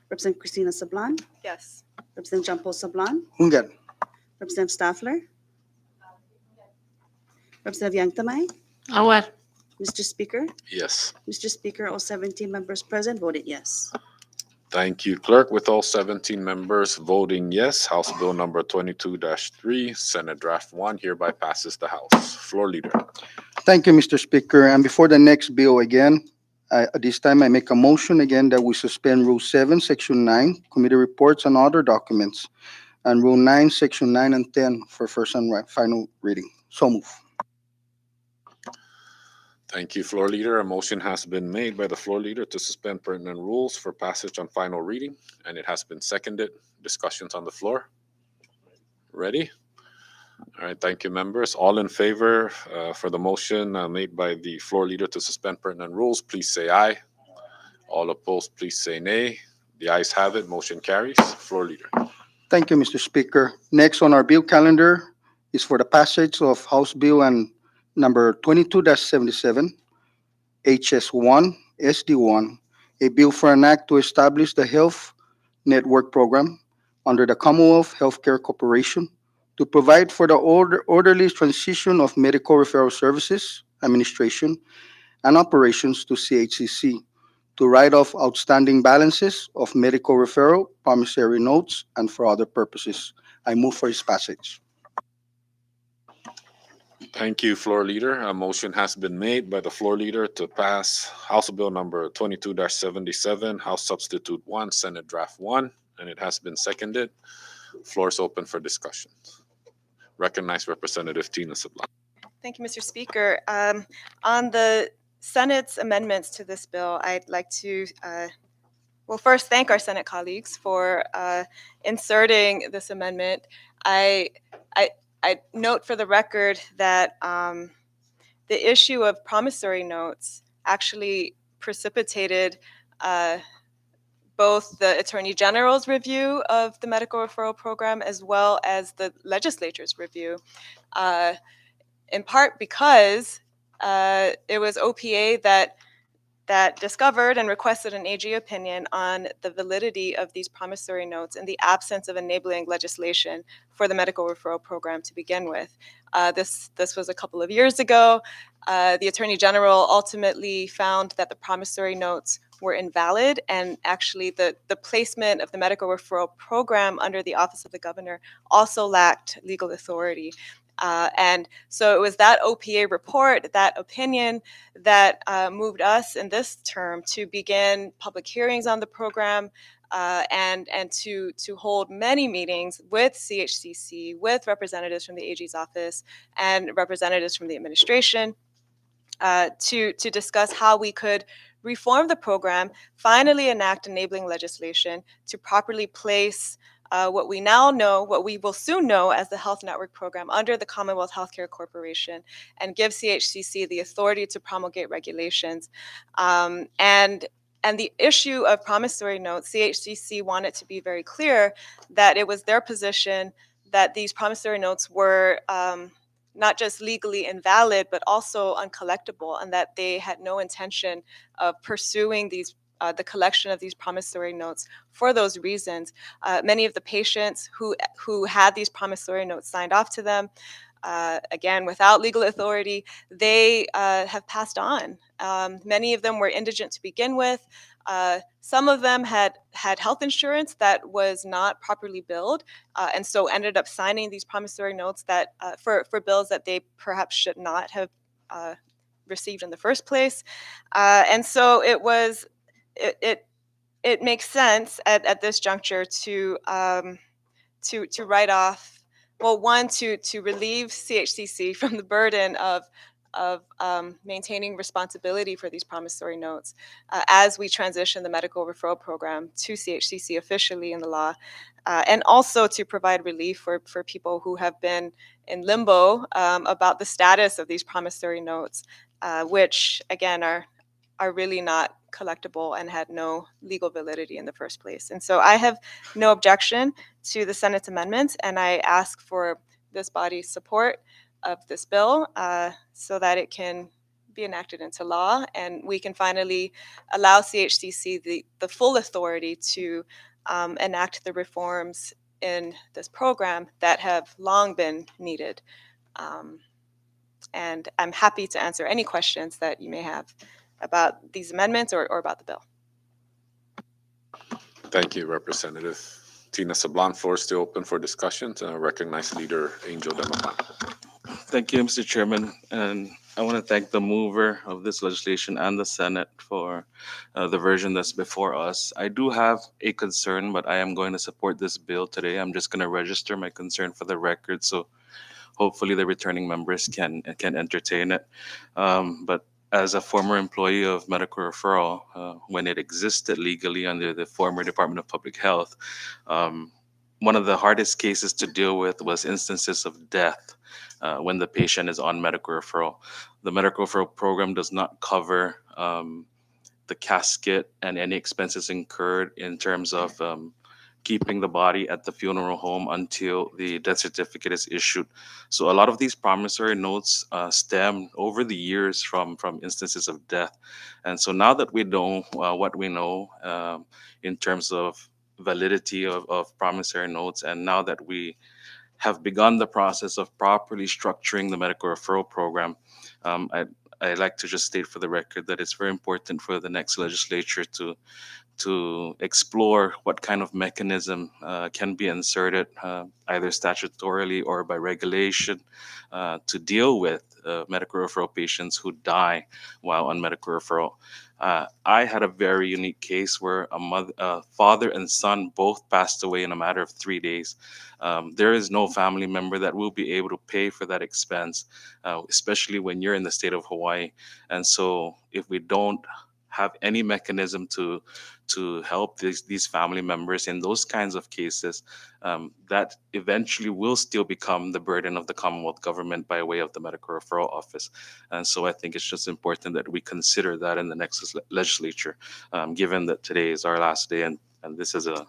Representative Christina Sablan, Yes. Representative John Paul Sablan, Hungan. Representative Staffler, Representative Yang Tamay, Awar. Mr. Speaker, Yes. Mr. Speaker, all 17 members present voted yes. Thank you, clerk. With all 17 members voting yes, House Bill number 22-3, Senate Draft 1 hereby passes the House. Floor leader. Thank you, Mr. Speaker. And before the next bill again, at this time, I make a motion again that we suspend Rule 7, Section 9, Committee Reports and Other Documents, and Rule 9, Section 9 and 10 for first and final reading. So move. Thank you, floor leader. A motion has been made by the floor leader to suspend pertinent rules for passage on final reading, and it has been seconded. Discussions on the floor? Ready? All right, thank you, members. All in favor for the motion made by the floor leader to suspend pertinent rules, please say aye. All opposed, please say nay. The ayes have it. Motion carries. Floor leader. Thank you, Mr. Speaker. Next on our bill calendar is for the passage of House Bill and number 22-77, HS1, SD1, a bill for an act to establish the Health Network Program under the Commonwealth Healthcare Corporation to provide for the orderly transition of medical referral services, administration, and operations to CHCC, to write off outstanding balances of medical referral, promissory notes, and for other purposes. I move for its passage. Thank you, floor leader. A motion has been made by the floor leader to pass House Bill number 22-77, House Substitute 1, Senate Draft 1, and it has been seconded. Floor is open for discussion. Recognize Representative Tina Sablan. Thank you, Mr. Speaker. On the Senate's amendments to this bill, I'd like to, well, first thank our Senate colleagues for inserting this amendment. I note for the record that the issue of promissory notes actually precipitated both the Attorney General's review of the medical referral program as well as the legislature's review, in part because it was OPA that that discovered and requested an AG opinion on the validity of these promissory notes in the absence of enabling legislation for the medical referral program to begin with. This was a couple of years ago. The Attorney General ultimately found that the promissory notes were invalid, and actually the placement of the medical referral program under the Office of the Governor also lacked legal authority. And so it was that OPA report, that opinion, that moved us in this term to begin public hearings on the program, and to hold many meetings with CHCC, with representatives from the AG's office and representatives from the administration, to discuss how we could reform the program, finally enact enabling legislation to properly place what we now know, what we will soon know as the Health Network Program under the Commonwealth Healthcare Corporation, and give CHCC the authority to promulgate regulations. And the issue of promissory notes, CHCC wanted to be very clear that it was their position that these promissory notes were not just legally invalid, but also uncollectible, and that they had no intention of pursuing these the collection of these promissory notes for those reasons. Many of the patients who had these promissory notes signed off to them, again, without legal authority, they have passed on. Many of them were indigent to begin with. Some of them had health insurance that was not properly billed, and so ended up signing these promissory notes that for bills that they perhaps should not have received in the first place. And so it makes sense at this juncture to write off, well, one, to relieve CHCC from the burden of maintaining responsibility for these promissory notes as we transition the medical referral program to CHCC officially in the law, and also to provide relief for people who have been in limbo about the status of these promissory notes, which again are really not collectible and had no legal validity in the first place. And so I have no objection to the Senate's amendments, and I ask for this body's support of this bill so that it can be enacted into law, and we can finally allow CHCC the full authority to enact the reforms in this program that have long been needed. And I'm happy to answer any questions that you may have about these amendments or about the bill. Thank you, Representative Tina Sablan. Floor is still open for discussions, and I recognize Leader Angel Demapan. Thank you, Mr. Chairman, and I want to thank the mover of this legislation and the Senate for the version that's before us. I do have a concern, but I am going to support this bill today. I'm just going to register my concern for the record, so hopefully the returning members can entertain it. But as a former employee of medical referral, when it existed legally under the former Department of Public Health, one of the hardest cases to deal with was instances of death when the patient is on medical referral. The medical referral program does not cover the casket and any expenses incurred in terms of keeping the body at the funeral home until the death certificate is issued. So a lot of these promissory notes stem over the years from instances of death. And so now that we know what we know in terms of validity of promissory notes, and now that we have begun the process of properly structuring the medical referral program, I'd like to just state for the record that it's very important for the next legislature to explore what kind of mechanism can be inserted, either statutorily or by regulation, to deal with medical referral patients who die while on medical referral. I had a very unique case where a father and son both passed away in a matter of 3 days. There is no family member that will be able to pay for that expense, especially when you're in the state of Hawaii. And so if we don't have any mechanism to help these family members in those kinds of cases, that eventually will still become the burden of the Commonwealth government by way of the medical referral office. And so I think it's just important that we consider that in the next legislature, given that today is our last day and this is a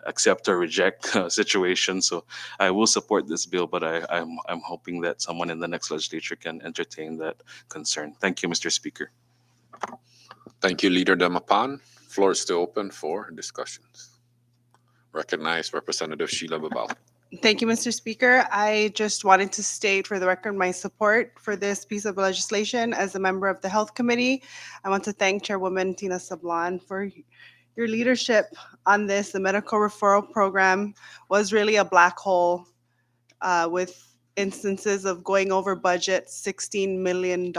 accept or reject situation. So I will support this bill, but I'm hoping that someone in the next legislature can entertain that concern. Thank you, Mr. Speaker. Thank you, Leader Demapan. Floor is still open for discussions. Recognize Representative Sheila Babal. Thank you, Mr. Speaker. I just wanted to state for the record my support for this piece of legislation as a member of the Health Committee. I want to thank Chairwoman Tina Sablan for your leadership on this. The medical referral program was really a black hole with instances of going over budget $16 million.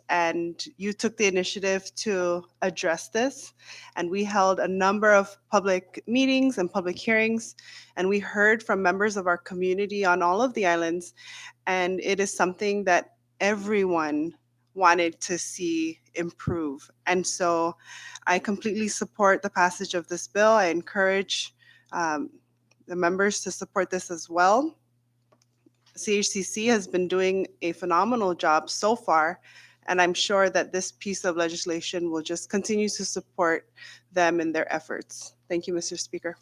And you took the initiative to address this. And we held a number of public meetings and public hearings. And we heard from members of our community on all of the islands. And it is something that everyone wanted to see improve. And so I completely support the passage of this bill. I encourage the members to support this as well. CHCC has been doing a phenomenal job so far, and I'm sure that this piece of legislation will just continue to support them in their efforts. Thank you, Mr. Speaker.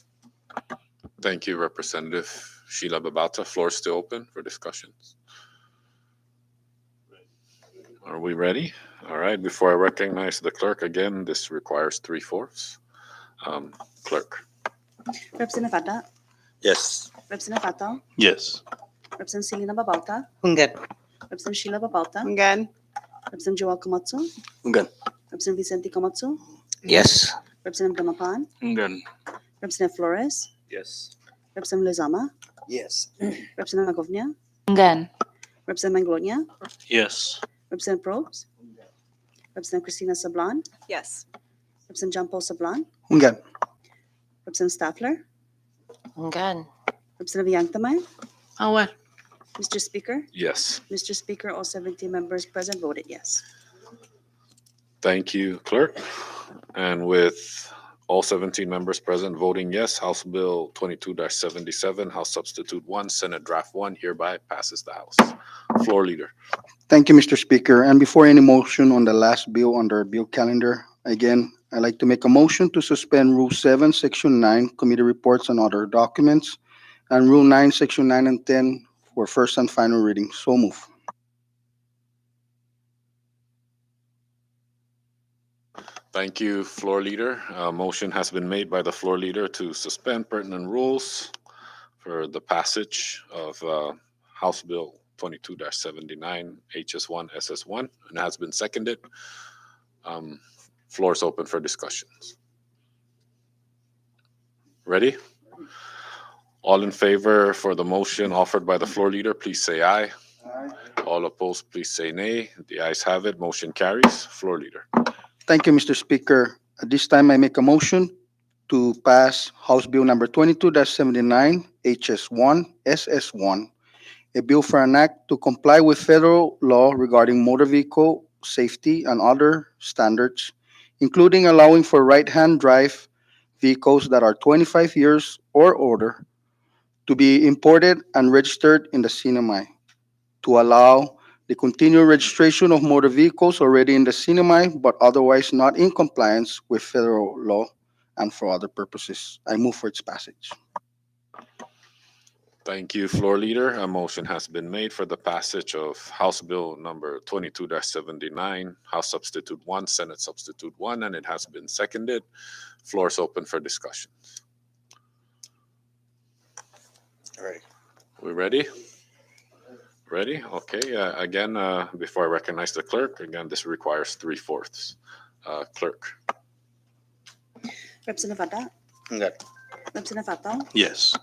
Thank you, Representative Sheila Babauta. Floor is still open for discussions. Are we ready? All right, before I recognize the clerk, again, this requires 3/4. Clerk. Representative Fata, Yes. Representative Fatal, Yes. Representative Selena Babauta, Hungad. Representative Sheila Babauta, Again, Representative Joel Komatsu, Ungan. Representative Vicente Komatsu, Yes. Representative Damapan, Ungan. Representative Flores, Yes. Representative Lezama, Yes. Representative Magovnia, Ngan. Representative Manglonia, Yes. Representative Probes, Representative Christina Sablan, Yes. Representative John Paul Sablan, Hungad. Representative Staffler, Ngan. Representative Yangtamay. Awar. Mr. Speaker, Yes. Mr. Speaker, all 17 members present voted yes. Thank you, Clerk. And with all 17 members present voting yes, House Bill 22-77, House Substitute 1, Senate Draft 1 hereby passes the House. Floor Leader. Thank you, Mr. Speaker. And before any motion on the last bill under our bill calendar, again, I'd like to make a motion to suspend Rule 7, Section 9, Committee Reports and Other Documents, and Rule 9, Section 9 and 10 for first and final reading. So move. Thank you, Floor Leader. Motion has been made by the Floor Leader to suspend pertinent rules for the passage of House Bill 22-79, HS1, SS1, and has been seconded. Floor is open for discussions. Ready? All in favor for the motion offered by the Floor Leader, please say aye. All opposed, please say nay. The ayes have it. Motion carries. Floor Leader. Thank you, Mr. Speaker. At this time, I make a motion to pass House Bill number 22-79, HS1, SS1, a bill for an act to comply with federal law regarding motor vehicle safety and other standards, including allowing for right-hand drive vehicles that are 25 years or older to be imported and registered in the CNMI, to allow the continued registration of motor vehicles already in the CNMI but otherwise not in compliance with federal law, and for other purposes. I move for its passage. Thank you, Floor Leader. A motion has been made for the passage of House Bill number 22-79, House Substitute 1, Senate Substitute 1, and it has been seconded. Floor is open for discussion. All right. We ready? Ready? Okay. Again, before I recognize the clerk, again, this requires 3/4. Clerk. Representative Fata, Ungan. Representative Fatal, Yes.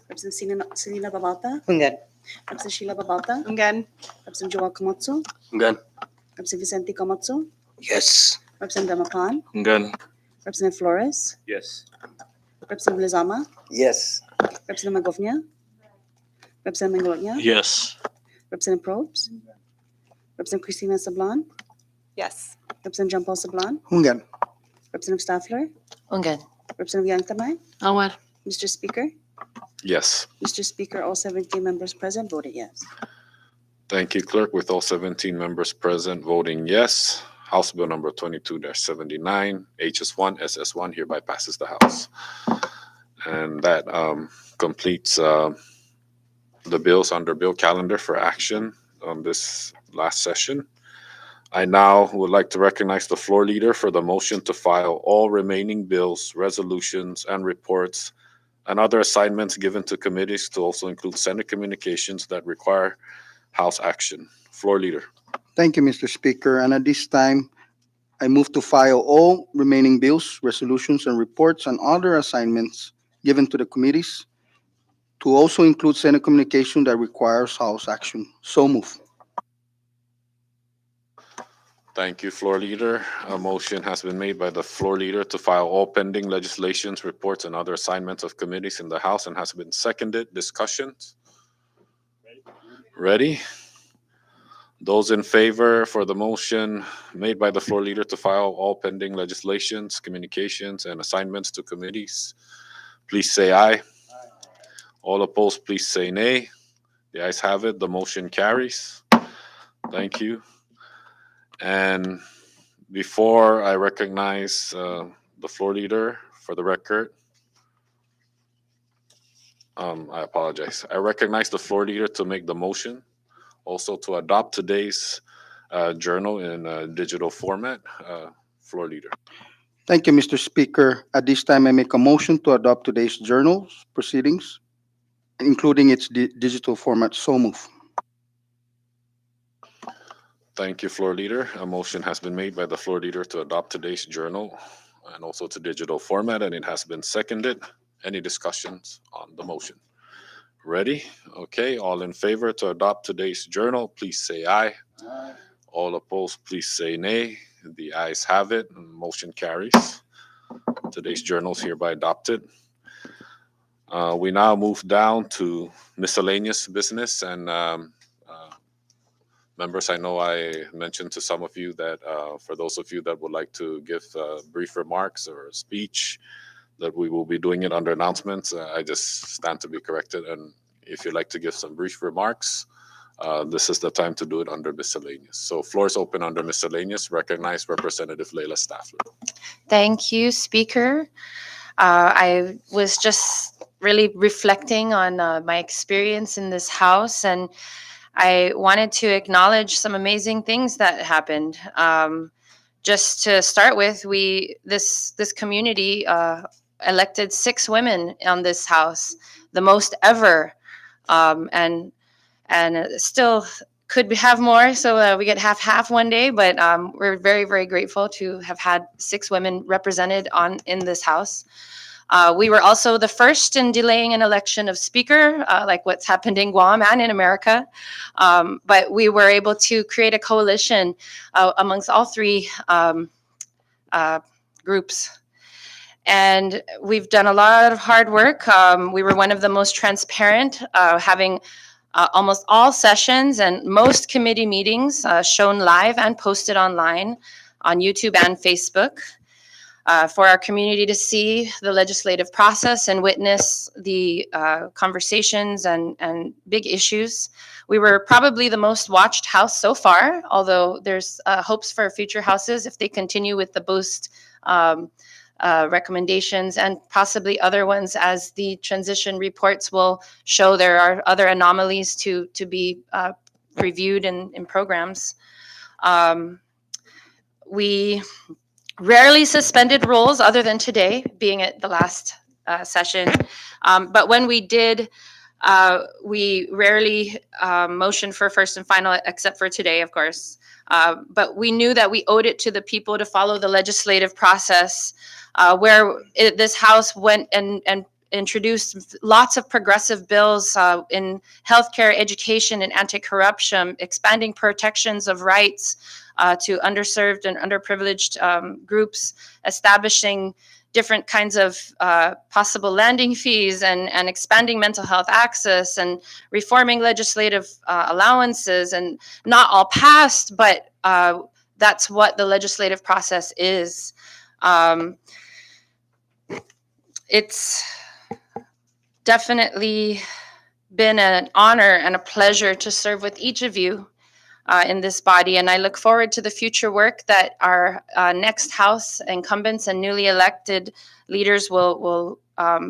Representative Selena Babauta, Hungad. Representative Sheila Babauta, again, Representative Joel Komatsu, Ungan. Representative Vicente Komatsu, Yes. Representative Damapan, Ungan. Representative Flores, Yes. Representative Lezama, Yes. Representative Magovnia, Representative Manglonia, Yes. Representative Probes, Representative Christina Sablan, Yes. Representative John Paul Sablan, Hungad. Representative Staffler, Ngan. Representative Yangtamay. Awar. Mr. Speaker, Yes. Mr. Speaker, all 17 members present voted yes. Thank you, Clerk. With all 17 members present voting yes, House Bill number 22-79, HS1, SS1 hereby passes the House. And that completes the bills under bill calendar for action on this last session. I now would like to recognize the floor leader for the motion to file all remaining bills, resolutions, and reports and other assignments given to committees to also include Senate communications that require House action. Floor leader. Thank you, Mr. Speaker. And at this time, I move to file all remaining bills, resolutions, and reports and other assignments given to the committees to also include Senate communication that requires House action. So move. Thank you, floor leader. A motion has been made by the floor leader to file all pending legislations, reports, and other assignments of committees in the House and has been seconded. Discussions? Ready? Those in favor for the motion made by the floor leader to file all pending legislations, communications, and assignments to committees, please say aye. All opposed, please say nay. The ayes have it. The motion carries. Thank you. And before I recognize the floor leader for the record, I apologize. I recognize the floor leader to make the motion, also to adopt today's journal in digital format. Floor leader. Thank you, Mr. Speaker. At this time, I make a motion to adopt today's journal's proceedings, including its digital format. So move. Thank you, floor leader. A motion has been made by the floor leader to adopt today's journal and also to digital format, and it has been seconded. Any discussions on the motion? Ready? Okay, all in favor to adopt today's journal, please say aye. Aye. All opposed, please say nay. The ayes have it, and motion carries. Today's journal is hereby adopted. We now move down to miscellaneous business, and members, I know I mentioned to some of you that for those of you that would like to give brief remarks or a speech, that we will be doing it under announcements. I just stand to be corrected. And if you'd like to give some brief remarks, this is the time to do it under miscellaneous. So floor is open under miscellaneous. Recognize Representative Leila Staffler. Thank you, Speaker. I was just really reflecting on my experience in this House, and I wanted to acknowledge some amazing things that happened. Just to start with, this community elected 6 women on this House, the most ever, and still could have more. So we get half one day, but we're very, very grateful to have had 6 women represented in this House. We were also the first in delaying an election of speaker, like what's happened in Guam and in America. But we were able to create a coalition amongst all 3 groups. And we've done a lot of hard work. We were one of the most transparent, having almost all sessions and most committee meetings shown live and posted online on YouTube and Facebook. For our community to see the legislative process and witness the conversations and big issues. We were probably the most watched House so far, although there's hopes for future Houses if they continue with the boost recommendations and possibly other ones as the transition reports will show there are other anomalies to be reviewed in programs. We rarely suspended rules other than today being at the last session. But when we did, we rarely motioned for first and final, except for today, of course. But we knew that we owed it to the people to follow the legislative process where this House went and introduced lots of progressive bills in healthcare, education, and anti-corruption, expanding protections of rights to underserved and underprivileged groups, establishing different kinds of possible landing fees and expanding mental health access and reforming legislative allowances, and not all passed, but that's what the legislative process is. It's definitely been an honor and a pleasure to serve with each of you in this body, and I look forward to the future work that our next House incumbents and newly elected leaders will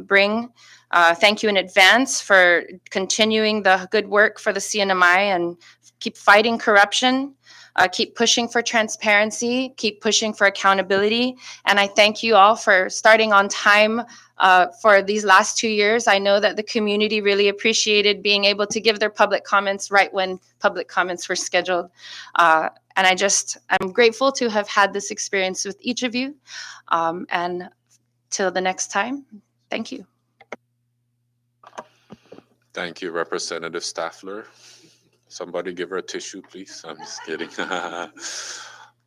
bring. Thank you in advance for continuing the good work for the CNMI and keep fighting corruption. keep pushing for transparency, keep pushing for accountability. And I thank you all for starting on time for these last 2 years. I know that the community really appreciated being able to give their public comments right when public comments were scheduled. And I'm grateful to have had this experience with each of you. And till the next time, thank you. Thank you, Representative Staffler. Somebody give her a tissue, please. I'm just kidding.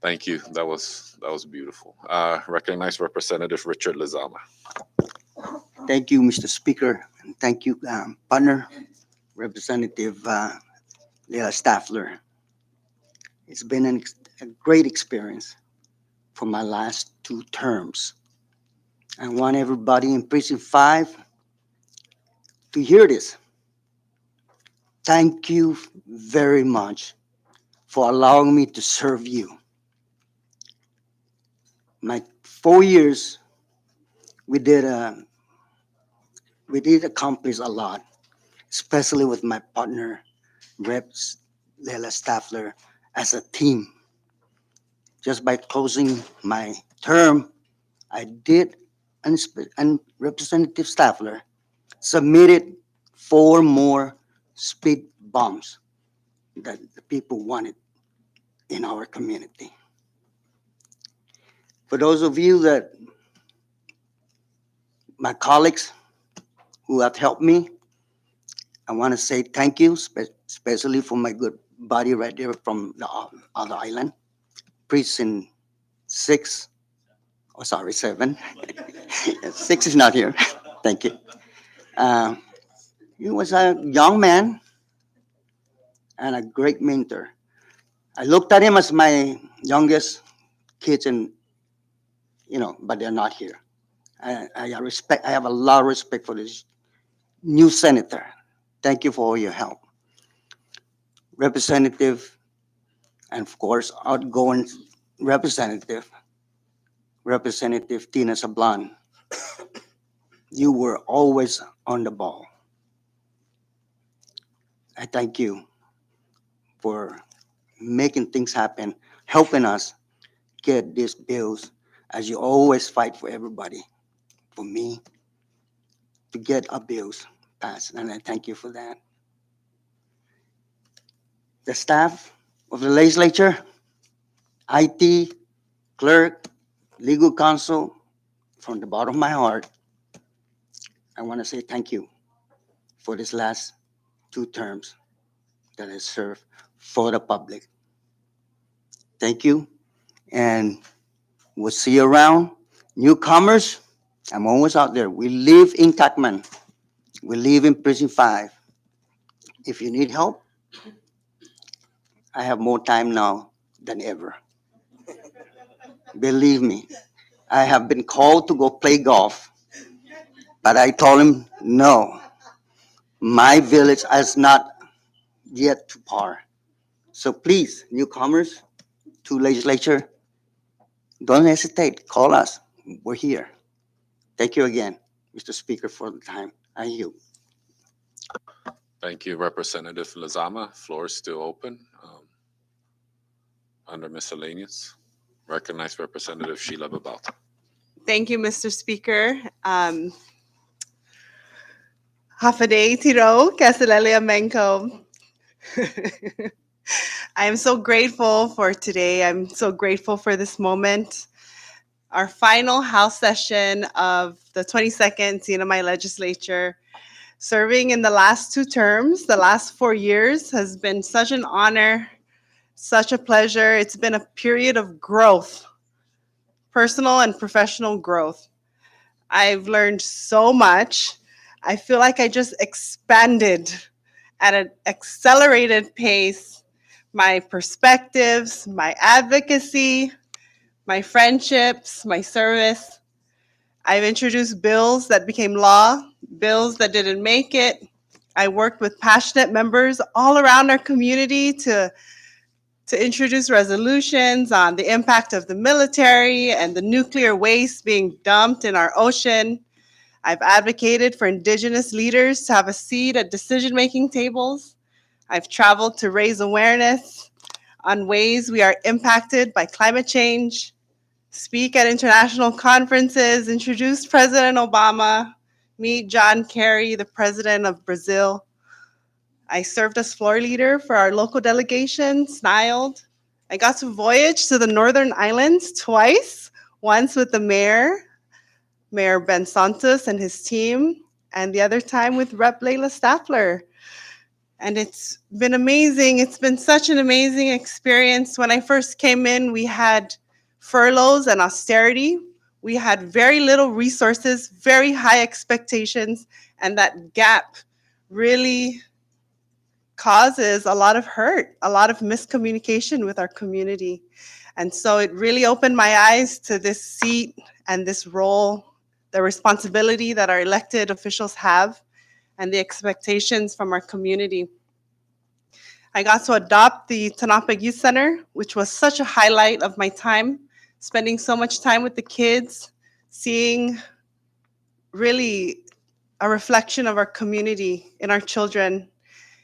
Thank you. That was beautiful. Recognize Representative Richard Lizama. Thank you, Mr. Speaker, and thank you, partner, Representative Leila Staffler. It's been a great experience for my last 2 terms. I want everybody in Precinct 5 to hear this. Thank you very much for allowing me to serve you. My 4 years, we did accomplish a lot, especially with my partner, Reps Leila Staffler, as a team. Just by closing my term, I did, and Representative Staffler submitted 4 more speed bumps that the people wanted in our community. For those of you that, my colleagues who have helped me, I want to say thank you, especially for my good buddy right there from the other island, Precinct 6, oh sorry, 7. 6 is not here. Thank you. He was a young man and a great mentor. I looked at him as my youngest kids, and but they're not here. I have a lot of respect for this new senator. Thank you for all your help. Representative, and of course, outgoing Representative Tina Sablan, you were always on the ball. I thank you for making things happen, helping us get these bills, as you always fight for everybody, for me, to get our bills passed, and I thank you for that. The staff of the legislature, IT, clerk, legal counsel, from the bottom of my heart, I want to say thank you for this last 2 terms that I served for the public. Thank you, and we'll see you around. Newcomers, I'm always out there. We live in Catman. We live in Precinct 5. If you need help, I have more time now than ever. Believe me, I have been called to go play golf, but I told him, no, my village is not yet to par. So please, newcomers to legislature, don't hesitate. Call us. We're here. Thank you again, Mr. Speaker, for the time. I yield. Thank you, Representative Lizama. Floor is still open. Under miscellaneous, recognize Representative Sheila Babauta. Thank you, Mr. Speaker. Hafaday Tiro, Casalelia Menko. I am so grateful for today. I'm so grateful for this moment. Our final House session of the 22nd CNMI legislature. Serving in the last 2 terms, the last 4 years, has been such an honor, such a pleasure. It's been a period of growth, personal and professional growth. I've learned so much. I feel like I just expanded at an accelerated pace. My perspectives, my advocacy, my friendships, my service. I've introduced bills that became law, bills that didn't make it. I worked with passionate members all around our community to introduce resolutions on the impact of the military and the nuclear waste being dumped in our ocean. I've advocated for Indigenous leaders to have a seat at decision-making tables. I've traveled to raise awareness on ways we are impacted by climate change, speak at international conferences, introduce President Obama, meet John Kerry, the President of Brazil. I served as floor leader for our local delegation, SNILD. I got to voyage to the Northern Islands twice, once with the Mayor Ben Santos and his team, and the other time with Rep. Layla Staffler. And it's been amazing. It's been such an amazing experience. When I first came in, we had furloughs and austerity. We had very little resources, very high expectations, and that gap really causes a lot of hurt, a lot of miscommunication with our community. And so it really opened my eyes to this seat and this role, the responsibility that our elected officials have, and the expectations from our community. I got to adopt the Tanapa Youth Center, which was such a highlight of my time, spending so much time with the kids, seeing really a reflection of our community in our children.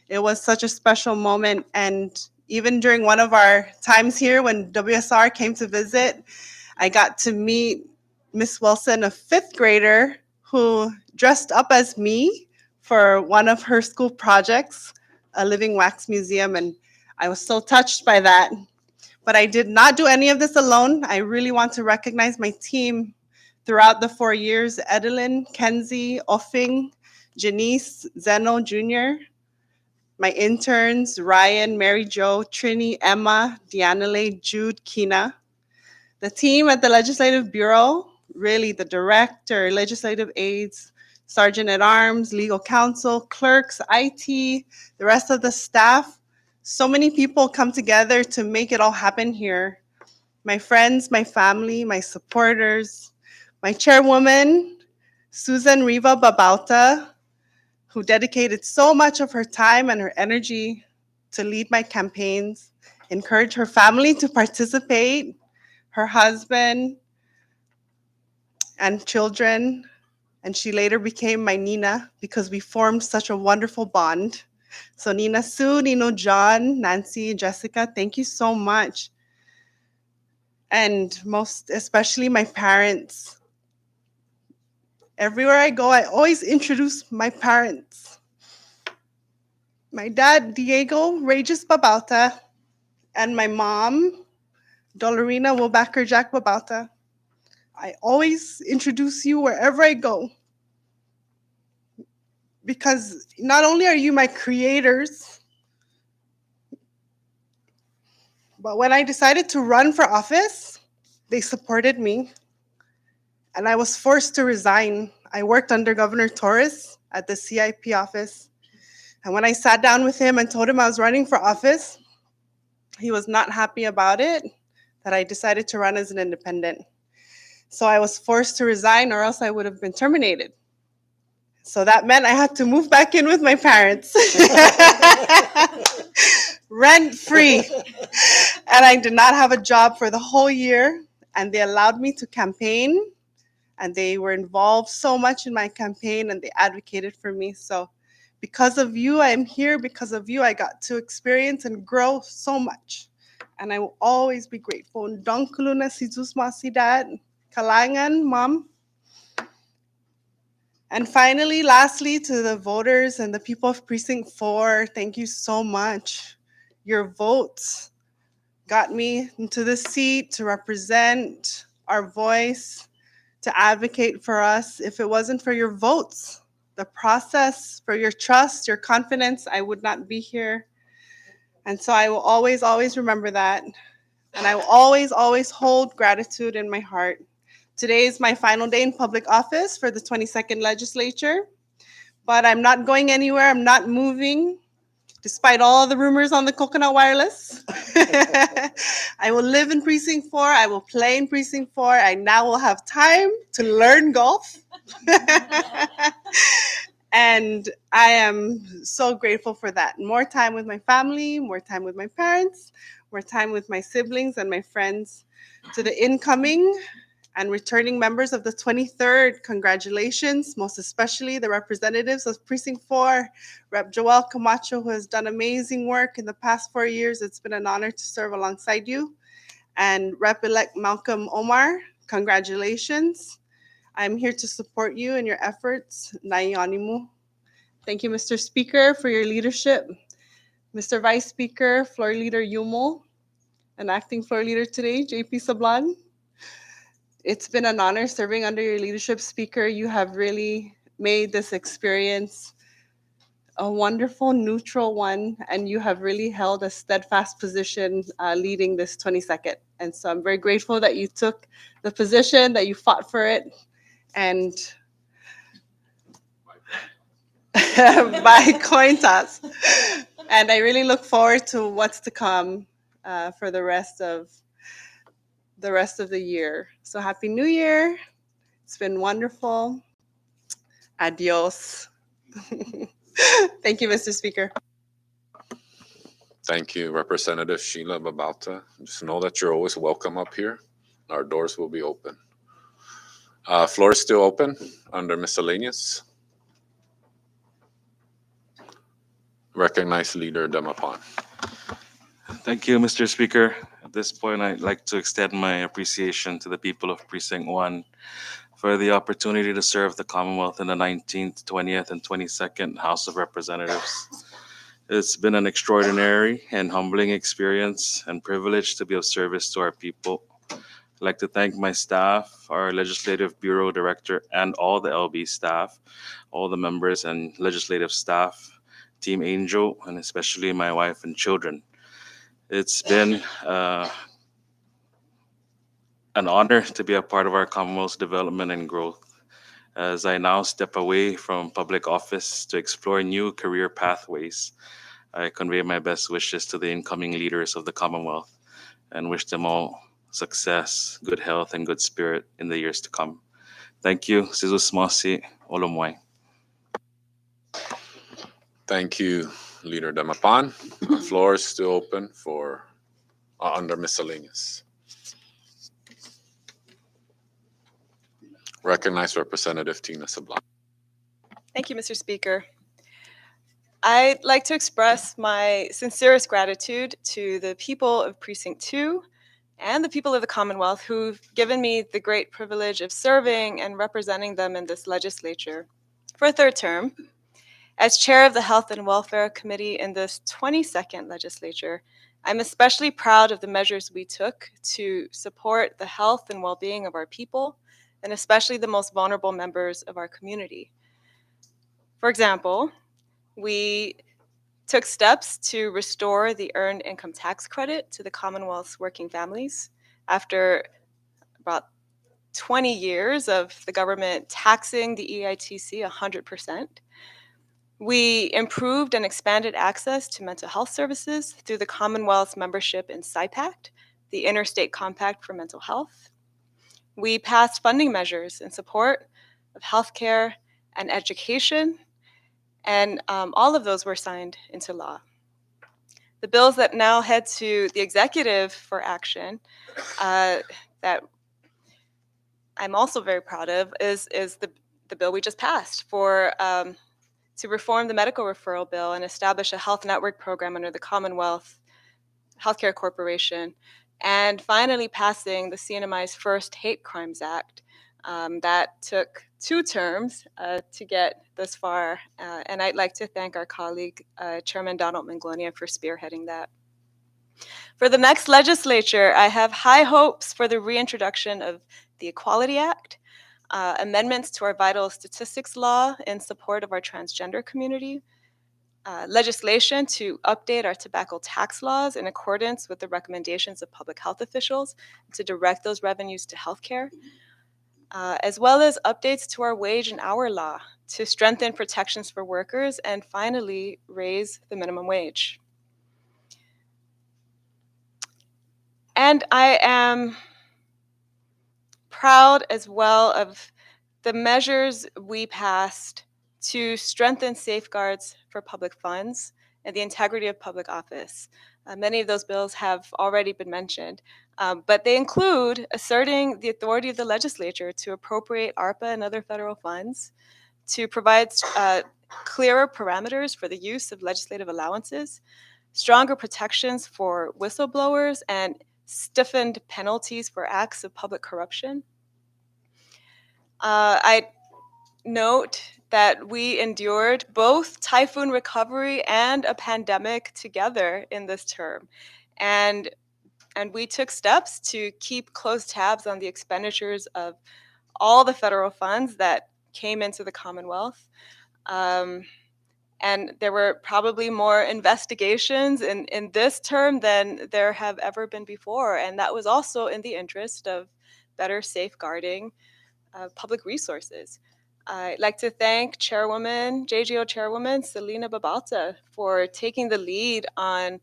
It was such a special moment. And even during one of our times here when WSR came to visit, I got to meet Miss Wilson, a fifth grader who dressed up as me for one of her school projects, a living wax museum. And I was so touched by that. But I did not do any of this alone. I really want to recognize my team throughout the 4 years: Edelyn, Kenzie, Offing, Janice, Zeno Jr., my interns, Ryan, Mary Jo, Trini, Emma, Dianele, Jude, Kina. The team at the Legislative Bureau, really the director, legislative aides, sergeant at arms, legal counsel, clerks, IT, the rest of the staff. So many people come together to make it all happen here. My friends, my family, my supporters, my chairwoman, Susan Riva Babauta, who dedicated so much of her time and her energy to lead my campaigns, encourage her family to participate, her husband and children, and she later became my Nina because we formed such a wonderful bond. So Nina Sue, Nino John, Nancy, Jessica, thank you so much. And most especially my parents. Everywhere I go, I always introduce my parents. My dad, Diego Regis Babauta, and my mom, Dolorina Wilbacker Jack Babauta. I always introduce you wherever I go because not only are you my creators, but when I decided to run for office, they supported me and I was forced to resign. I worked under Governor Torres at the CIP office. And when I sat down with him and told him I was running for office, he was not happy about it, that I decided to run as an independent. So I was forced to resign or else I would have been terminated. So that meant I had to move back in with my parents. Rent free. And I did not have a job for the whole year. And they allowed me to campaign. And they were involved so much in my campaign and they advocated for me. So because of you, I am here. Because of you, I got to experience and grow so much. And I will always be grateful. Donkuluna Sizus Masidat, Kalangan, Mom. And finally, lastly, to the voters and the people of Precinct 4, thank you so much. Your votes got me into this seat to represent our voice, to advocate for us. If it wasn't for your votes, the process, for your trust, your confidence, I would not be here. And so I will always, always remember that. And I will always, always hold gratitude in my heart. Today is my final day in public office for the 22nd legislature, but I'm not going anywhere. I'm not moving, despite all the rumors on the Coconut Wireless. I will live in Precinct 4. I will play in Precinct 4. I now will have time to learn golf. And I am so grateful for that. More time with my family, more time with my parents, more time with my siblings and my friends. To the incoming And returning members of the 23rd, congratulations, most especially the representatives of Precinct 4, Rep. Joel Camacho, who has done amazing work in the past 4 years. It's been an honor to serve alongside you. And Rep-elect Malcolm Omar, congratulations. I'm here to support you in your efforts. Naianimu. Thank you, Mr. Speaker, for your leadership. Mr. Vice Speaker, Floor Leader Yumol, and Acting Floor Leader today, JP Sablan. It's been an honor serving under your leadership, Speaker. You have really made this experience a wonderful, neutral one, and you have really held a steadfast position leading this 22nd. And so I'm very grateful that you took the position, that you fought for it, and by coin toss. And I really look forward to what's to come for the rest of the year. So Happy New Year. It's been wonderful. Adios. Thank you, Mr. Speaker. Thank you, Representative Sheila Babauta. Just know that you're always welcome up here. Our doors will be open. Floor is still open under miscellaneous. Recognize Leader Demapan. Thank you, Mr. Speaker. At this point, I'd like to extend my appreciation to the people of Precinct 1 for the opportunity to serve the Commonwealth in the 19th, 20th, and 22nd House of Representatives. It's been an extraordinary and humbling experience and privilege to be of service to our people. I'd like to thank my staff, our Legislative Bureau Director, and all the LB staff, all the members and legislative staff, Team Angel, and especially my wife and children. It's been an honor to be a part of our Commonwealth's development and growth. As I now step away from public office to explore new career pathways, I convey my best wishes to the incoming leaders of the Commonwealth and wish them all success, good health, and good spirit in the years to come. Thank you. Sizus Mosi, Olomwai. Thank you, Leader Demapan. The floor is still open for under miscellaneous. Recognize Representative Tina Sablan. Thank you, Mr. Speaker. I'd like to express my sincerest gratitude to the people of Precinct 2 and the people of the Commonwealth who've given me the great privilege of serving and representing them in this legislature for a third term. As chair of the Health and Welfare Committee in this 22nd legislature, I'm especially proud of the measures we took to support the health and well-being of our people, and especially the most vulnerable members of our community. For example, we took steps to restore the Earned Income Tax Credit to the Commonwealth's working families after about 20 years of the government taxing the EITC 100%. We improved and expanded access to mental health services through the Commonwealth's membership in SIPACT, the Interstate Compact for Mental Health. We passed funding measures in support of healthcare and education, and all of those were signed into law. The bills that now head to the executive for action that I'm also very proud of is the bill we just passed for to reform the medical referral bill and establish a health network program under the Commonwealth Healthcare Corporation, and finally passing the CNMI's first Hate Crimes Act. That took 2 terms to get this far, and I'd like to thank our colleague, Chairman Donald Manglonia, for spearheading that. For the next legislature, I have high hopes for the reintroduction of the Equality Act, amendments to our vital statistics law in support of our transgender community, legislation to update our tobacco tax laws in accordance with the recommendations of public health officials to direct those revenues to healthcare, as well as updates to our wage and hour law to strengthen protections for workers and finally raise the minimum wage. And I am proud as well of the measures we passed to strengthen safeguards for public funds and the integrity of public office. Many of those bills have already been mentioned, but they include asserting the authority of the legislature to appropriate ARPA and other federal funds, to provide clearer parameters for the use of legislative allowances, stronger protections for whistleblowers, and stiffened penalties for acts of public corruption. I note that we endured both typhoon recovery and a pandemic together in this term. And we took steps to keep close tabs on the expenditures of all the federal funds that came into the Commonwealth. And there were probably more investigations in this term than there have ever been before. And that was also in the interest of better safeguarding public resources. I'd like to thank JGO Chairwoman Selena Babalta for taking the lead on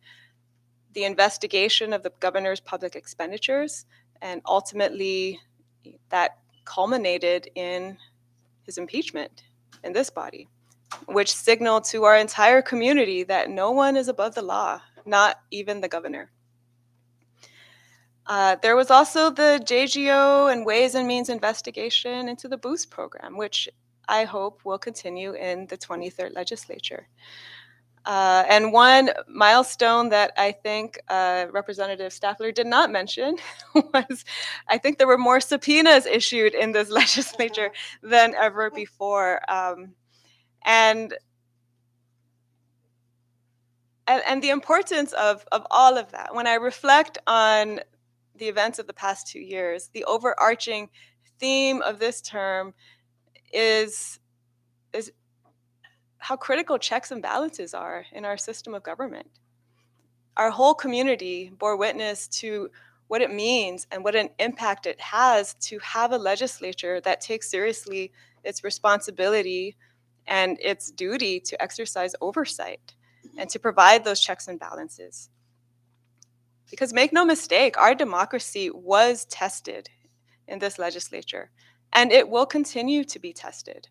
the investigation of the governor's public expenditures, and ultimately that culminated in his impeachment in this body, which signaled to our entire community that no one is above the law, not even the governor. There was also the JGO and Ways and Means investigation into the Boost program, which I hope will continue in the 23rd legislature. And one milestone that I think Representative Staffler did not mention was, I think there were more subpoenas issued in this legislature than ever before. And the importance of all of that, when I reflect on the events of the past 2 years, the overarching theme of this term is how critical checks and balances are in our system of government. Our whole community bore witness to what it means and what an impact it has to have a legislature that takes seriously its responsibility and its duty to exercise oversight and to provide those checks and balances. Because make no mistake, our democracy was tested in this legislature, and it will continue to be tested.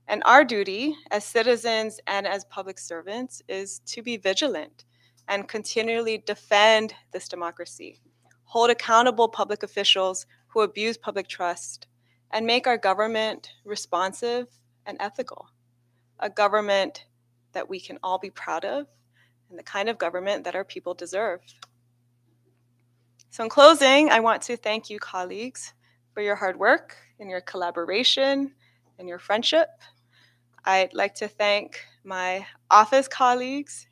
And our duty as citizens and as public servants is to be vigilant and continually defend this democracy, hold accountable public officials who abuse public trust, and make our government responsive and ethical, a government that we can all be proud of, and the kind of government that our people deserve. So in closing, I want to thank you, colleagues, for your hard work and your collaboration and your friendship. I'd like to thank my office colleagues,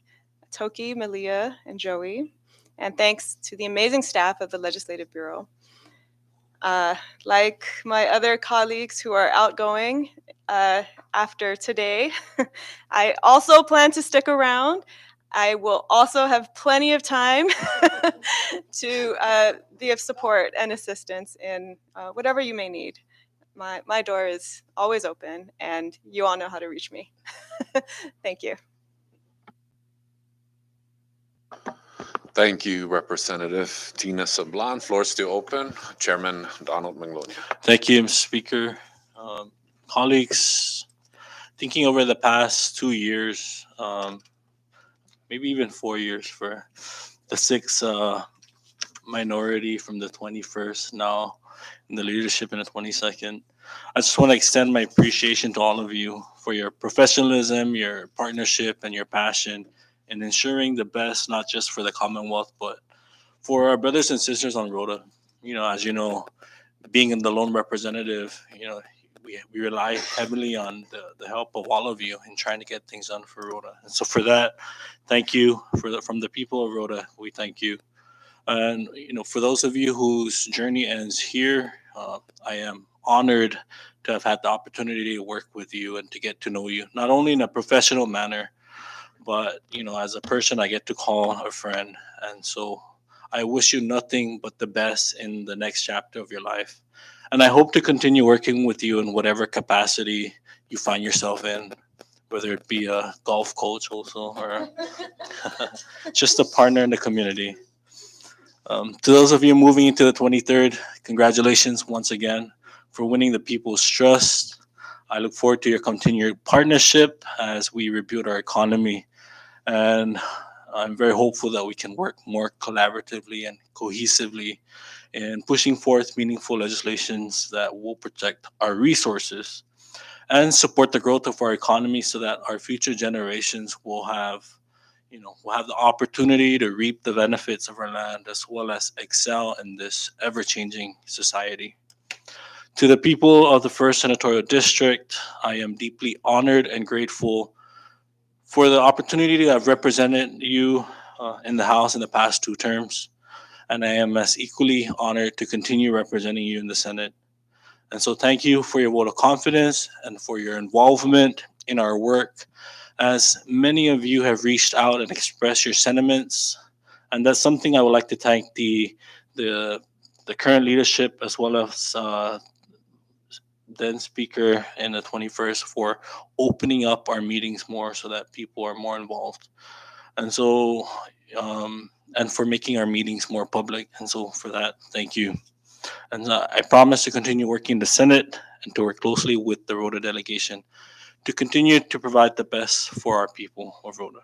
Toki, Malia, and Joey, and thanks to the amazing staff of the Legislative Bureau. Like my other colleagues who are outgoing after today, I also plan to stick around. I will also have plenty of time to be of support and assistance in whatever you may need. My door is always open, and you all know how to reach me. Thank you. Thank you, Representative Tina Sablan. Floor is still open. Chairman Donald Manglonia. Thank you, Mr. Speaker. Colleagues, thinking over the past 2 years, maybe even 4 years for the 6 minority from the 21st, now in the leadership in the 22nd. I just want to extend my appreciation to all of you for your professionalism, your partnership, and your passion in ensuring the best, not just for the Commonwealth, but for our brothers and sisters on Rhoda. As you know, being the lone representative, we rely heavily on the help of all of you in trying to get things done for Rhoda. And so for that, thank you from the people of Rhoda. We thank you. And for those of you whose journey ends here, I am honored to have had the opportunity to work with you and to get to know you, not only in a professional manner, but as a person I get to call a friend. And so I wish you nothing but the best in the next chapter of your life. And I hope to continue working with you in whatever capacity you find yourself in, whether it be a golf coach also or just a partner in the community. To those of you moving into the 23rd, congratulations once again for winning the people's trust. I look forward to your continued partnership as we rebuild our economy. And I'm very hopeful that we can work more collaboratively and cohesively in pushing forth meaningful legislations that will protect our resources and support the growth of our economy so that our future generations will have the opportunity to reap the benefits of our land as well as excel in this ever-changing society. To the people of the first senatorial district, I am deeply honored and grateful for the opportunity to have represented you in the House in the past 2 terms, and I am as equally honored to continue representing you in the Senate. And so, thank you for your vote of confidence and for your involvement in our work, as many of you have reached out and expressed your sentiments. And that's something I would like to thank the, the current leadership as well as then Speaker in the 21st for opening up our meetings more so that people are more involved. And so, and for making our meetings more public. And so, for that, thank you. And I promise to continue working in the Senate and to work closely with the Rhoda delegation to continue to provide the best for our people of Rhoda.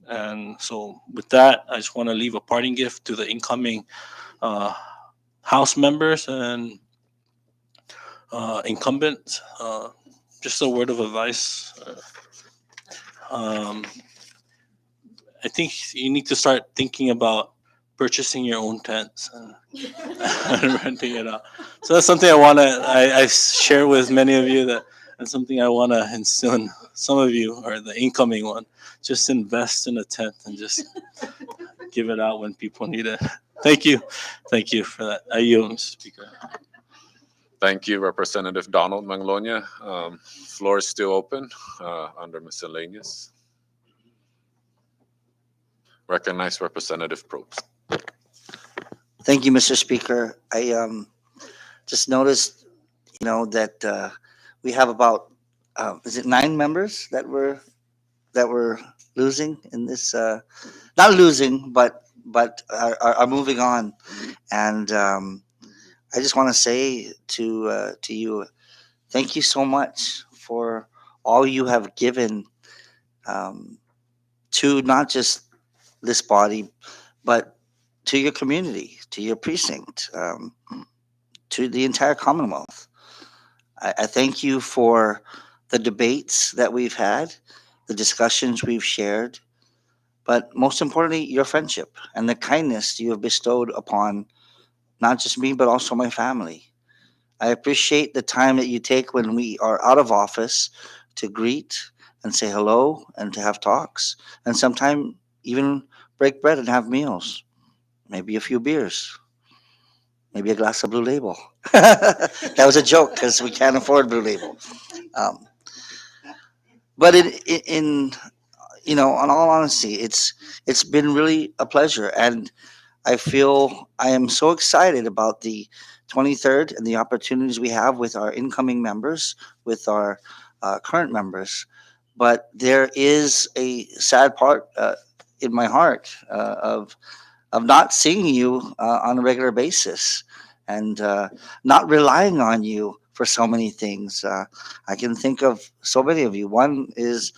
And so, with that, I just want to leave a parting gift to the incoming uh, House members and incumbents. Just a word of advice. Um, I think you need to start thinking about purchasing your own tents and renting it out. So that's something I share with many of you, that that's something I want to instill in some of you, or the incoming one. Just invest in a tent and just give it out when people need it. Thank you. Thank you for that. I yield, Mr. Speaker. Thank you, Representative Donald Manglonia. Floor is still open under miscellaneous. Recognize Representative Probst. Thank you, Mr. Speaker. I just noticed, that we have about is it 9 members that we're losing in this? Not losing, but are moving on. And I just want to say to you, thank you so much for all you have given um, to not just this body, but to your community, to your precinct, to the entire Commonwealth. I thank you for the debates that we've had, the discussions we've shared, but most importantly, your friendship and the kindness you have bestowed upon not just me, but also my family. I appreciate the time that you take when we are out of office to greet and say hello and to have talks, and sometimes even break bread and have meals, maybe a few beers, maybe a glass of Blue Label. That was a joke because we can't afford Blue Label. Um, but in on all honesty, it's been really a pleasure, and I feel I am so excited about the 23rd and the opportunities we have with our incoming members, with our current members. But there is a sad part in my heart of not seeing you on a regular basis, and not relying on you for so many things. I can think of so many of you. One is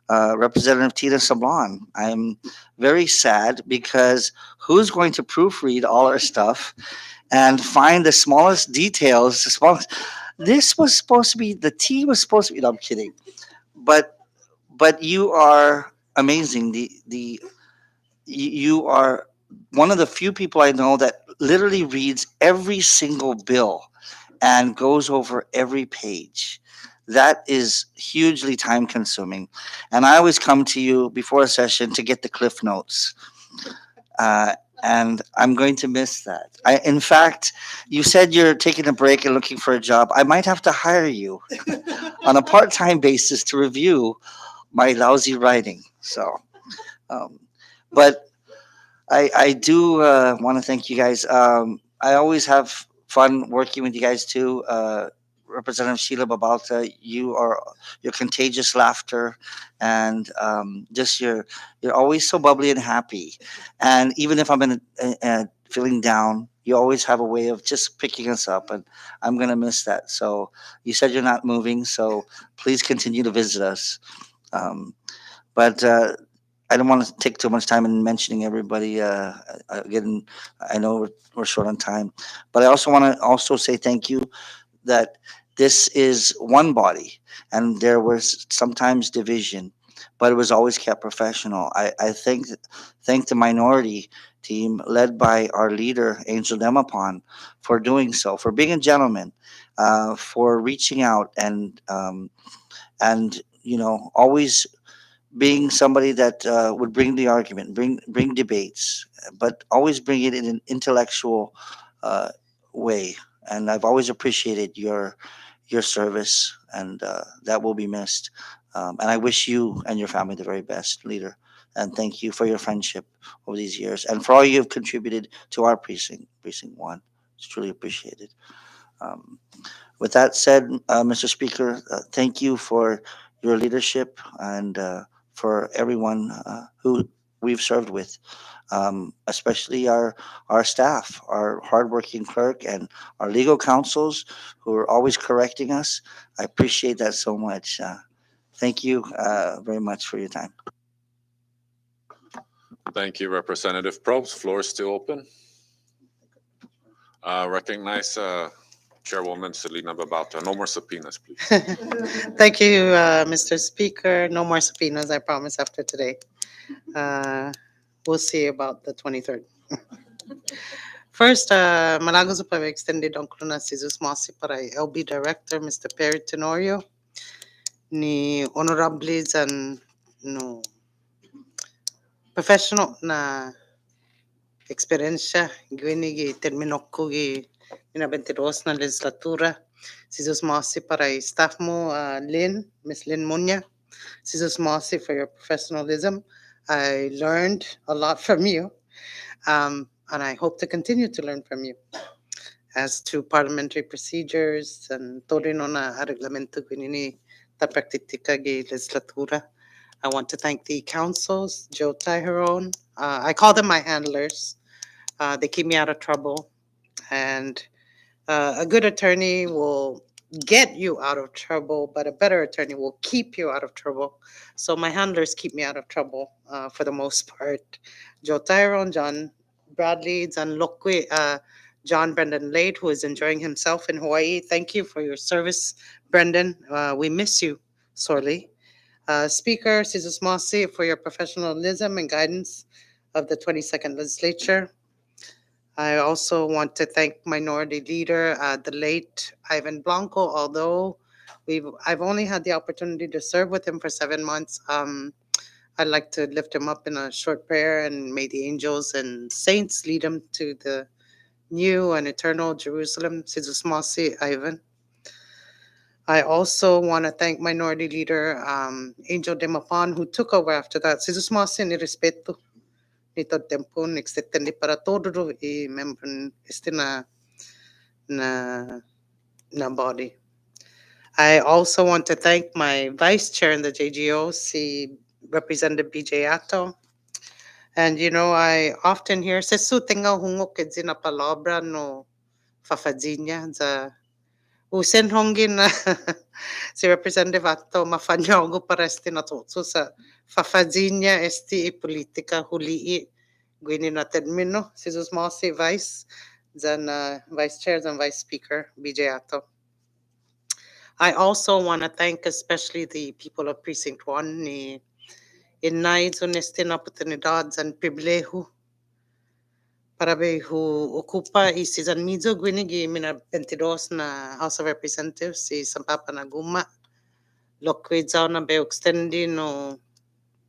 Representative Tina Sablon. I'm very sad because who's going to proofread all our stuff and find the smallest details? The smallest. This was supposed to be, the tea was supposed to be. No, I'm kidding. But you are amazing. You are one of the few people I know that literally reads every single bill and goes over every page. That is hugely time consuming. And I always come to you before a session to get the cliff notes. And I'm going to miss that. In fact, you said you're taking a break and looking for a job. I might have to hire you on a part time basis to review my lousy writing. So, but I do want to thank you guys. I always have fun working with you guys too. Representative Sheila Babalta, your contagious laughter, and just you're always so bubbly and happy. And even if I'm feeling down, you always have a way of just picking us up, and I'm gonna miss that. So you said you're not moving, so please continue to visit us. But I don't want to take too much time in mentioning everybody. Again, I know we're short on time, but I also want to also say thank you that this is one body, and there was sometimes division, but it was always kept professional. I thank the minority team led by our leader Angel Demapon for doing so, for being a gentleman, for reaching out and always being somebody that would bring the argument, bring debates, but always bring it in an intellectual uh, way. And I've always appreciated your service, and that will be missed. And I wish you and your family the very best, leader. And thank you for your friendship over these years, and for all you have contributed to our precinct one. It's truly appreciated. Um, with that said, Mr. Speaker, thank you for your leadership and for everyone who we've served with, especially our staff, our hardworking clerk, and our legal counsels who are always correcting us. I appreciate that so much. Thank you very much for your time. Thank you, Representative Probst. Floor is still open. Recognize Chairwoman Selena Babauta. No more subpoenas, please. Thank you, Mr. Speaker. No more subpoenas, I promise, after today. We'll see about the 23rd. First, malago sa pag-extended ang kuna si Zusmasi para LB Director, Mr. Perry Tenorio, ni Honorable no professional na eksperyensya gini gi termino ko gi na 22 na legislatura si Zusmasi para staff mo Miss Lynn Munya. Si Zusmasi for your professionalism. I learned a lot from you. And I hope to continue to learn from you as to parliamentary procedures and todo na reglamento ni ta praktika gi legislatura. I want to thank the councils, Joe Tyron. I call them my handlers. They keep me out of trouble. And a good attorney will get you out of trouble, but a better attorney will keep you out of trouble. So my handlers keep me out of trouble for the most part. Joe Tyrone, John Bradley, John Brendan Lade, who is enjoying himself in Hawaii. Thank you for your service, Brendan. We miss you sorely. Speaker Cesar Mossi, for your professionalism and guidance of the 22nd Legislature. I also want to thank Minority Leader, the late Ivan Blanco, although I've only had the opportunity to serve with him for 7 months. I'd like to lift him up in a short prayer, and may the angels and saints lead him to the new and eternal Jerusalem. Jesus Masi, Ivan. I also want to thank Minority Leader Angel Demapan, who took over after that. Jesus Masi, ni respeto. Nito tempo nagstetendi para todo I membro este na body. I also want to thank my vice chair in the JGO, si Representative BJ Ato. And I often hear sesu tinga hungo kedzi na palabra no fafadzinya za usen hongin na si Representative Ato mafanyogo para este na tutsu sa fafadzinya este politika huli Gwini na termino, si Masi Vice, then Vice Chair and Vice Speaker, BJ Ato. I also want to thank especially the people of Precinct 1 ni inaizo neste na oportunidades and privilegio para hu ocupa y si zanmizo gwini gi mina 22 na House of Representatives si Sampapa na Guma lokwizao na be extendi no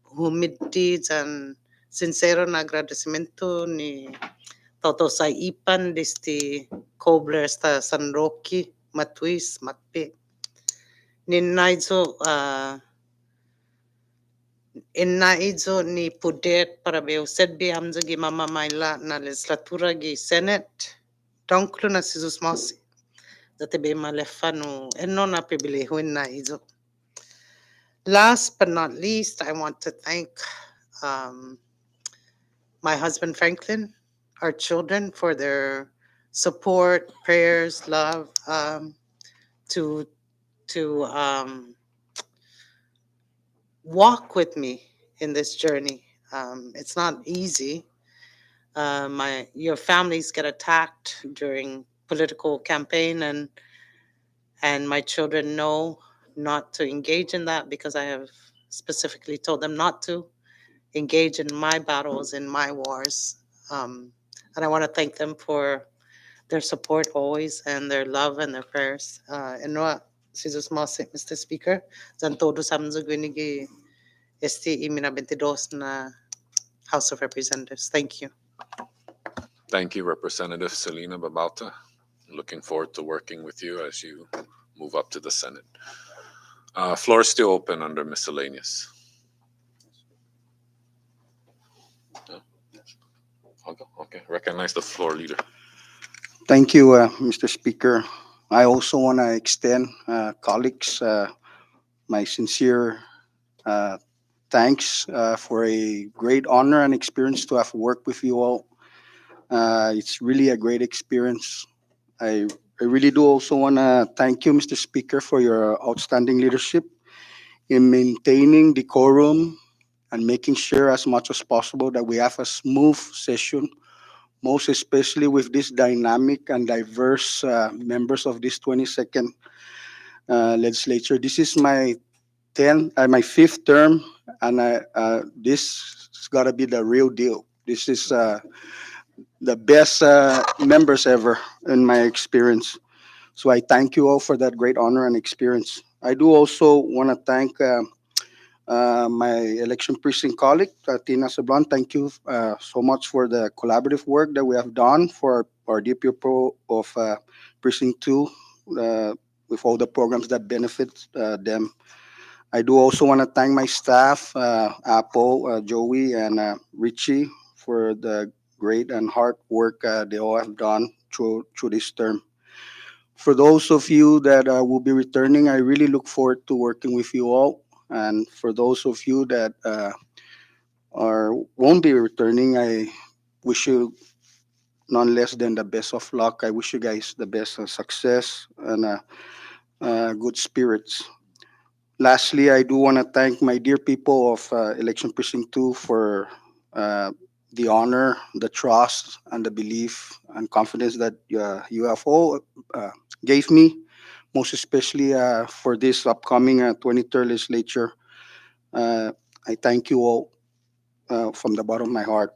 humidity and sincero na agradecimiento ni Toto sa ipan desti Kobler sta San Roque, Matuis, Matpe. Innaizo ni pudet para be usedbi hamza gi mama maila na legislatura gi Senate. Donklu na sizus mosi. Dati malefano and non apibilihuin na izo. Last but not least, I want to thank um, my husband Franklin, our children for their support, prayers, love, to walk with me in this journey. It's not easy. Your families get attacked during political campaign, and my children know not to engage in that because I have specifically told them not to engage in my battles, in my wars. And I want to thank them for their support always and their love and their prayers. And no, Jesus Mr. Speaker, zan todos samzugwinigi imina 22 na House of Representatives. Thank you. Thank you, Representative Selena Babauta. Looking forward to working with you as you move up to the Senate. Floor is still open under miscellaneous. Okay, recognize the floor leader. Thank you, Mr. Speaker. I also want to extend colleagues my sincere thanks for a great honor and experience to have worked with you all. It's really a great experience. I really do also want to thank you, Mr. Speaker, for your outstanding leadership in maintaining decorum and making sure as much as possible that we have a smooth session, most especially with this dynamic and diverse members of this 22nd legislature. This is my fifth term, and this has got to be the real deal. This is the best members ever in my experience. So I thank you all for that great honor and experience. I do also want to thank my election precinct colleague, Tina Sablan. Thank you so much for the collaborative work that we have done for our DPO of Precinct 2 with all the programs that benefit them. I do also want to thank my staff, Apple, Joey, and Richie, for the great and hard work they all have done through this term. For those of you that will be returning, I really look forward to working with you all. And for those of you that are won't be returning, I wish you none less than the best of luck. I wish you guys the best of success and good spirits. Lastly, I do want to thank my dear people of Election Precinct 2 for the honor, the trust, and the belief and confidence that you have all gave me, most especially for this upcoming 23rd legislature. I thank you all from the bottom of my heart.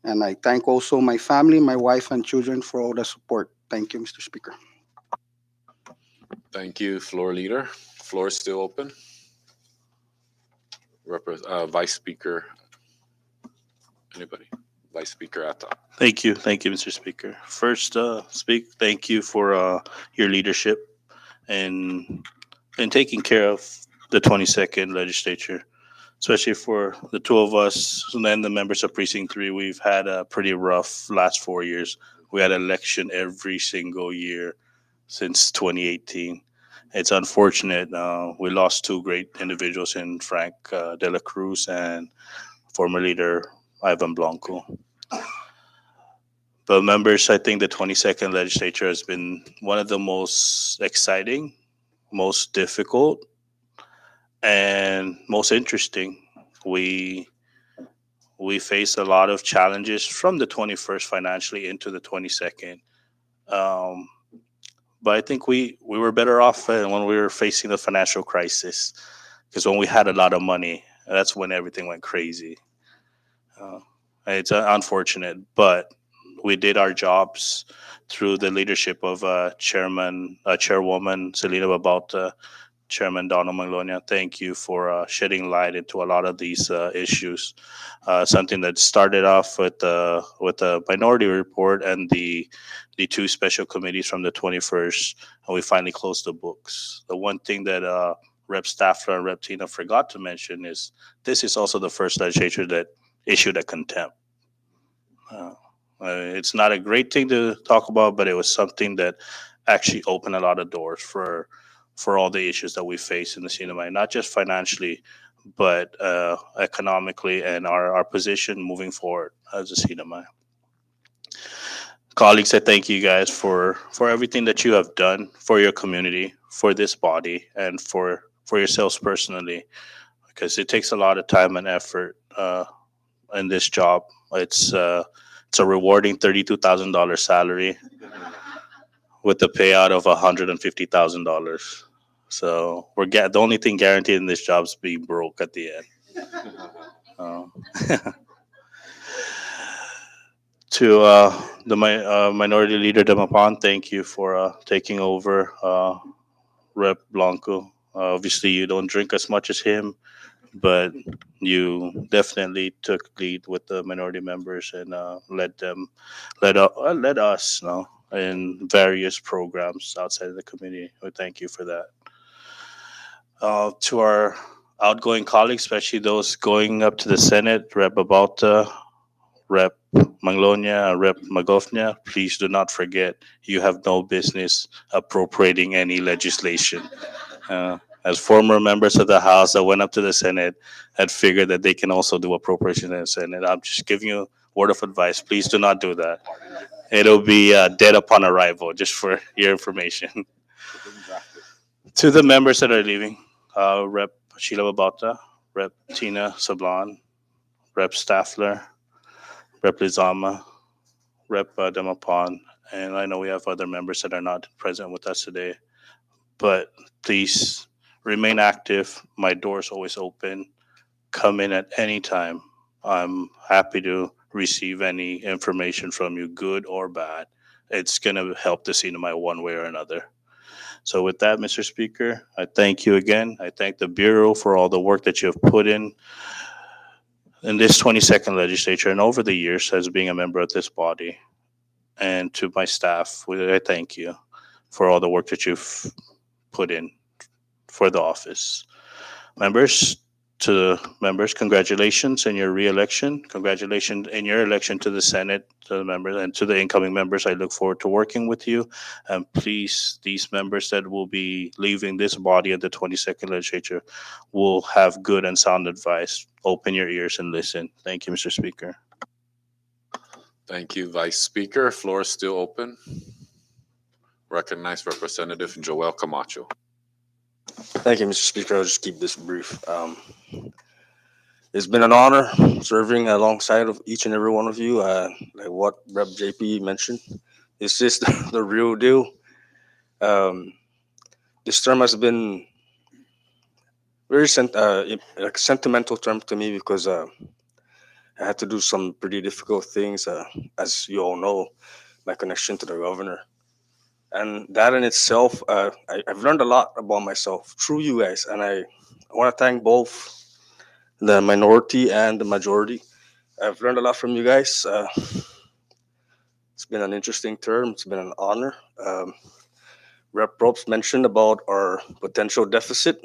And I thank also my family, my wife, and children for all the support. Thank you, Mr. Speaker. Thank you, floor leader. Floor is still open. Vice Speaker, anybody? Vice Speaker Atta. Thank you, Mr. Speaker. First, thank you for your leadership and taking care of the 22nd legislature, especially for the two of us and the members of Precinct 3. We've had a pretty rough last 4 years. We had election every single year since 2018. It's unfortunate. We lost two great individuals in Frank De La Cruz and former leader Ivan Blanco. But members, I think the 22nd legislature has been one of the most exciting, most difficult, and most interesting. We faced a lot of challenges from the 21st financially into the 22nd. But I think we were better off when we were facing the financial crisis, because when we had a lot of money, that's when everything went crazy. It's unfortunate, but we did our jobs through the leadership of Chairwoman Selena Babauta, Chairman Donald Maglonia. Thank you for shedding light into a lot of these issues. Something that started off with a minority report and the two special committees from the 21st, and we finally closed the books. The one thing that Rep. Staffler and Rep. Tina forgot to mention is this is also the first legislature that issued a contempt. It's not a great thing to talk about, but it was something that actually open a lot of doors for all the issues that we face in the CNMI, not just financially, but economically and our position moving forward as a CNMI. Colleagues, I thank you guys for everything that you have done for your community, for this body, and for yourselves personally, because it takes a lot of time and effort in this job. It's a rewarding $32,000 salary with a payout of $150,000. So the only thing guaranteed in this job is being broke at the end. To the minority leader Demapan, thank you for taking over Rep Blanco. Obviously, you don't drink as much as him, but you definitely took lead with the minority members and led us, in various programs outside of the community. We thank you for that. To our outgoing colleagues, especially those going up to the Senate, Rep Babalta, Rep Manglonia, Rep Magofnia, please do not forget you have no business appropriating any legislation. As former members of the House that went up to the Senate, had figured that they can also do appropriation in the Senate. I'm just giving you a word of advice. Please do not do that. It'll be dead upon arrival, just for your information. To the members that are leaving, Rep Sheila Babauta, Rep Tina Sablan, Rep Staffler, Rep Lizama, Rep Demapan, and I know we have other members that are not present with us today, but please remain active. My door is always open. Come in at any time. I'm happy to receive any information from you, good or bad. It's going to help the CNMI one way or another. So with that, Mr. Speaker, I thank you again. I thank the Bureau for all the work that you have put in this 22nd legislature and over the years as being a member of this body. And to my staff, I thank you for all the work that you've put in for the office. Members, congratulations in your re-election. Congratulations in your election to the Senate, to the members, and to the incoming members. I look forward to working with you. And please, these members that will be leaving this body at the 22nd legislature will have good and sound advice. Open your ears and listen. Thank you, Mr. Speaker. Thank you, Vice Speaker. Floor is still open. Recognize Representative Joel Camacho. Thank you, Mr. Speaker. I'll just keep this brief. It's been an honor serving alongside of each and every one of you. Like what Rep JP mentioned, it's just the real deal. This term has been very like sentimental term to me because I had to do some pretty difficult things. As you all know, my connection to the governor. And that in itself, I've learned a lot about myself through you guys. And I want to thank both the minority and the majority. I've learned a lot from you guys. It's been an interesting term. It's been an honor. Rep Probst mentioned about our potential deficit.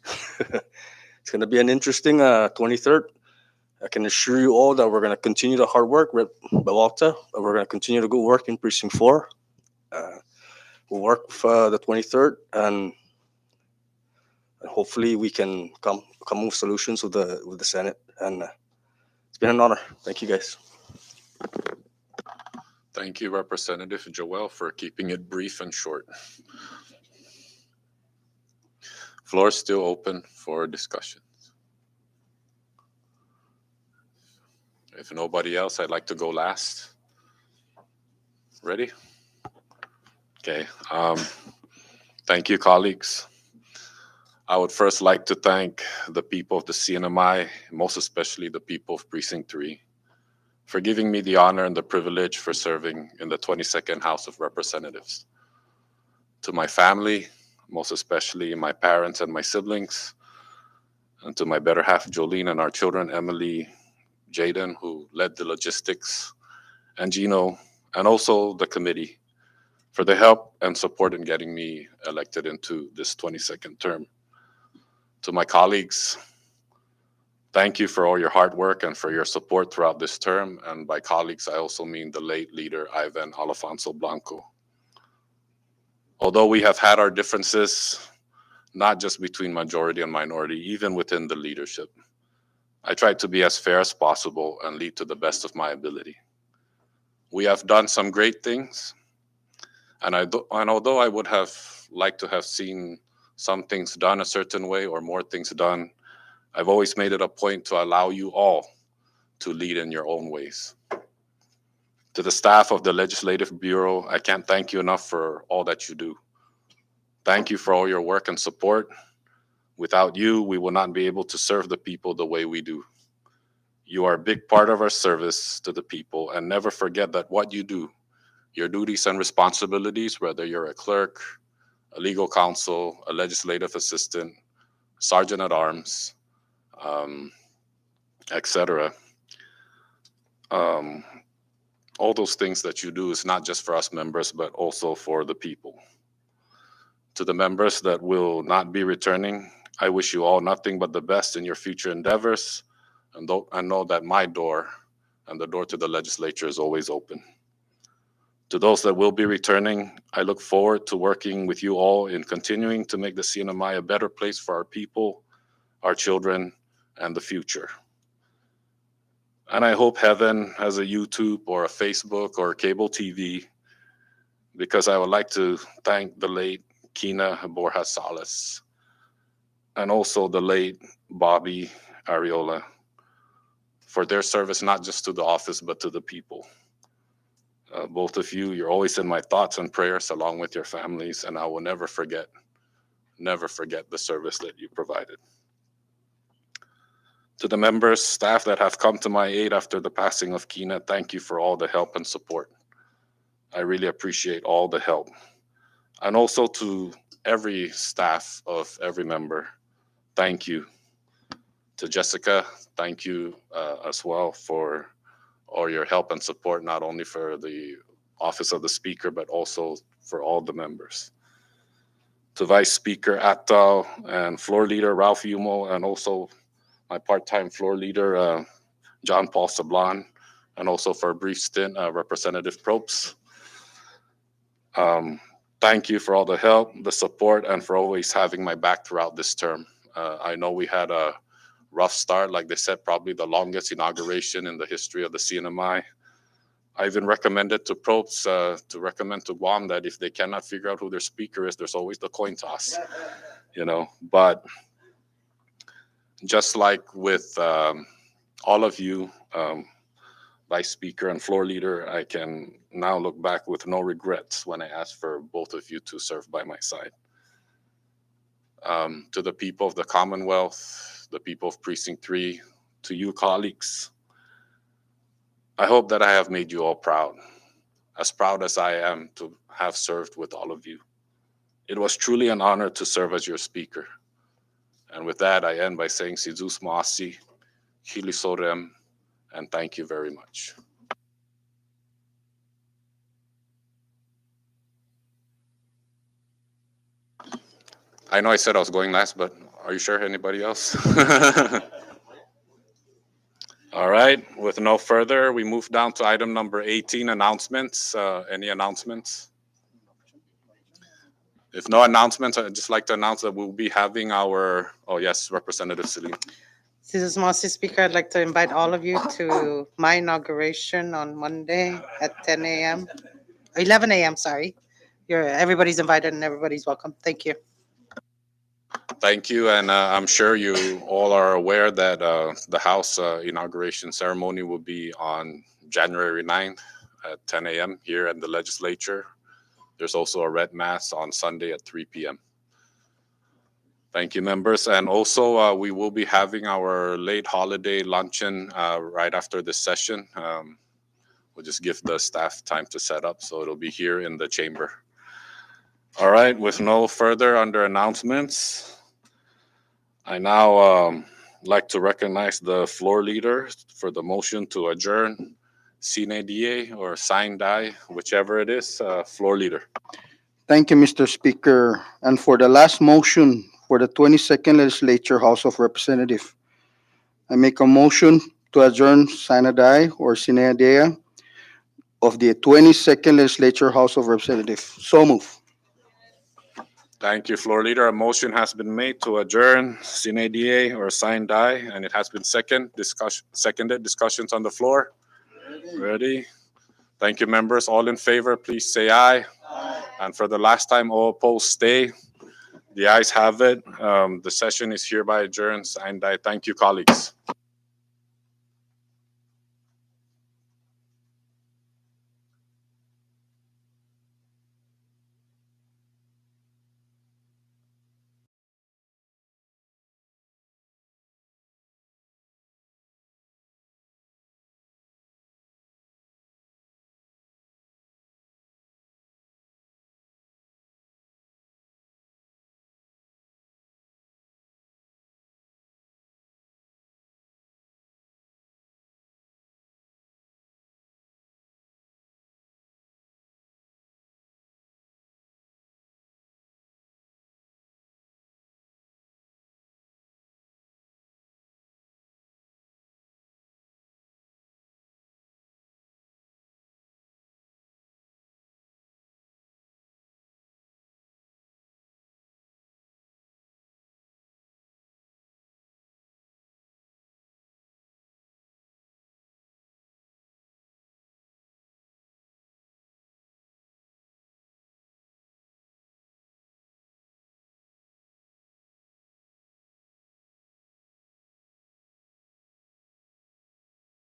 It's going to be an interesting 23rd. I can assure you all that we're going to continue the hard work, Rep Babalta. We're going to continue to go work in Precinct 4. We'll work for the 23rd, and hopefully we can come with solutions with the Senate. And it's been an honor. Thank you, guys. Thank you, Representative Joel, for keeping it brief and short. Floor is still open for discussions. If nobody else, I'd like to go last. Ready? Okay. Thank you, colleagues. I would first like to thank the people of the CNMI, most especially the people of Precinct 3, for giving me the honor and the privilege for serving in the 22nd House of Representatives. To my family, most especially my parents and my siblings, and to my better half, Jolene, and our children, Emily, Jaden, who led the logistics, and Gino, and also the committee for the help and support in getting me elected into this 22nd term. To my colleagues, thank you for all your hard work and for your support throughout this term. And by colleagues, I also mean the late leader, Ivan Alfonso Blanco. Although we have had our differences, not just between majority and minority, even within the leadership, I try to be as fair as possible and lead to the best of my ability. We have done some great things, and although I would have liked to have seen some things done a certain way or more things done, I've always made it a point to allow you all to lead in your own ways. To the staff of the Legislative Bureau, I can't thank you enough for all that you do. Thank you for all your work and support. Without you, we will not be able to serve the people the way we do. You are a big part of our service to the people, and never forget that what you do, your duties and responsibilities, whether you're a clerk, a legal counsel, a legislative assistant, sergeant at arms, etc. All those things that you do is not just for us members, but also for the people. To the members that will not be returning, I wish you all nothing but the best in your future endeavors, and I know that my door and the door to the legislature is always open. To those that will be returning, I look forward to working with you all in continuing to make the CNMI a better place for our people, our children, and the future. And I hope heaven has a YouTube or a Facebook or a cable TV, because I would like to thank the late Kina Borja Salas and also the late Bobby Ariola for their service, not just to the office, but to the people. Both of you, you're always in my thoughts and prayers along with your families, and I will never forget the service that you provided. To the members, staff that have come to my aid after the passing of Kina, thank you for all the help and support. I really appreciate all the help. And also to every staff of every member, thank you. To Jessica, thank you as well for all your help and support, not only for the Office of the Speaker, but also for all the members. To Vice Speaker Attal and Floor Leader Ralph Yumo, and also my part-time floor leader, John Paul Sablan, and also for a brief stint, Representative Probst. Thank you for all the help, the support, and for always having my back throughout this term. I know we had a rough start, like they said, probably the longest inauguration in the history of the CNMI. I even recommended to Probst to recommend to Guam that if they cannot figure out who their speaker is, there's always the coin toss, But just like with all of you, Vice Speaker and Floor Leader, I can now look back with no regrets when I asked for both of you to serve by my side. To the people of the Commonwealth, the people of Precinct 3, to you colleagues, I hope that I have made you all proud as I am to have served with all of you. It was truly an honor to serve as your speaker. And with that, I end by saying Sidus Maasi, Hili Sorem, and thank you very much. I know I said I was going last, but are you sure? Anybody else? All right, with no further, we move down to item number 18, announcements. Any announcements? If no announcements, I'd just like to announce that we'll be having our, Representative Celine. This is Mr. Speaker. I'd like to invite all of you to my inauguration on Monday at 10 a.m. 11 a.m. Sorry. Everybody's invited and everybody's welcome. Thank you. Thank you, and I'm sure you all are aware that the House inauguration ceremony will be on January 9th at 10 a.m. here at the legislature. There's also a red mass on Sunday at 3 p.m. Thank you, members. And also, we will be having our late holiday luncheon right after this session. We'll just give the staff time to set up, so it'll be here in the chamber. All right, with no further under announcements, I now like to recognize the floor leader for the motion to adjourn, sine die or sine die, whichever it is, floor leader. Thank you, Mr. Speaker. And for the last motion for the 22nd Legislature House of Representatives, I make a motion to adjourn sine die or sine die of the 22nd Legislature House of Representatives. So move. Thank you, floor leader. A motion has been made to adjourn sine die or sine die, and it has been seconded. Discussions on the floor. Ready? Thank you, members. All in favor, please say aye. And for the last time, all opposed, stay. The ayes have it. The session is hereby adjourned. Sine die. Thank you, colleagues.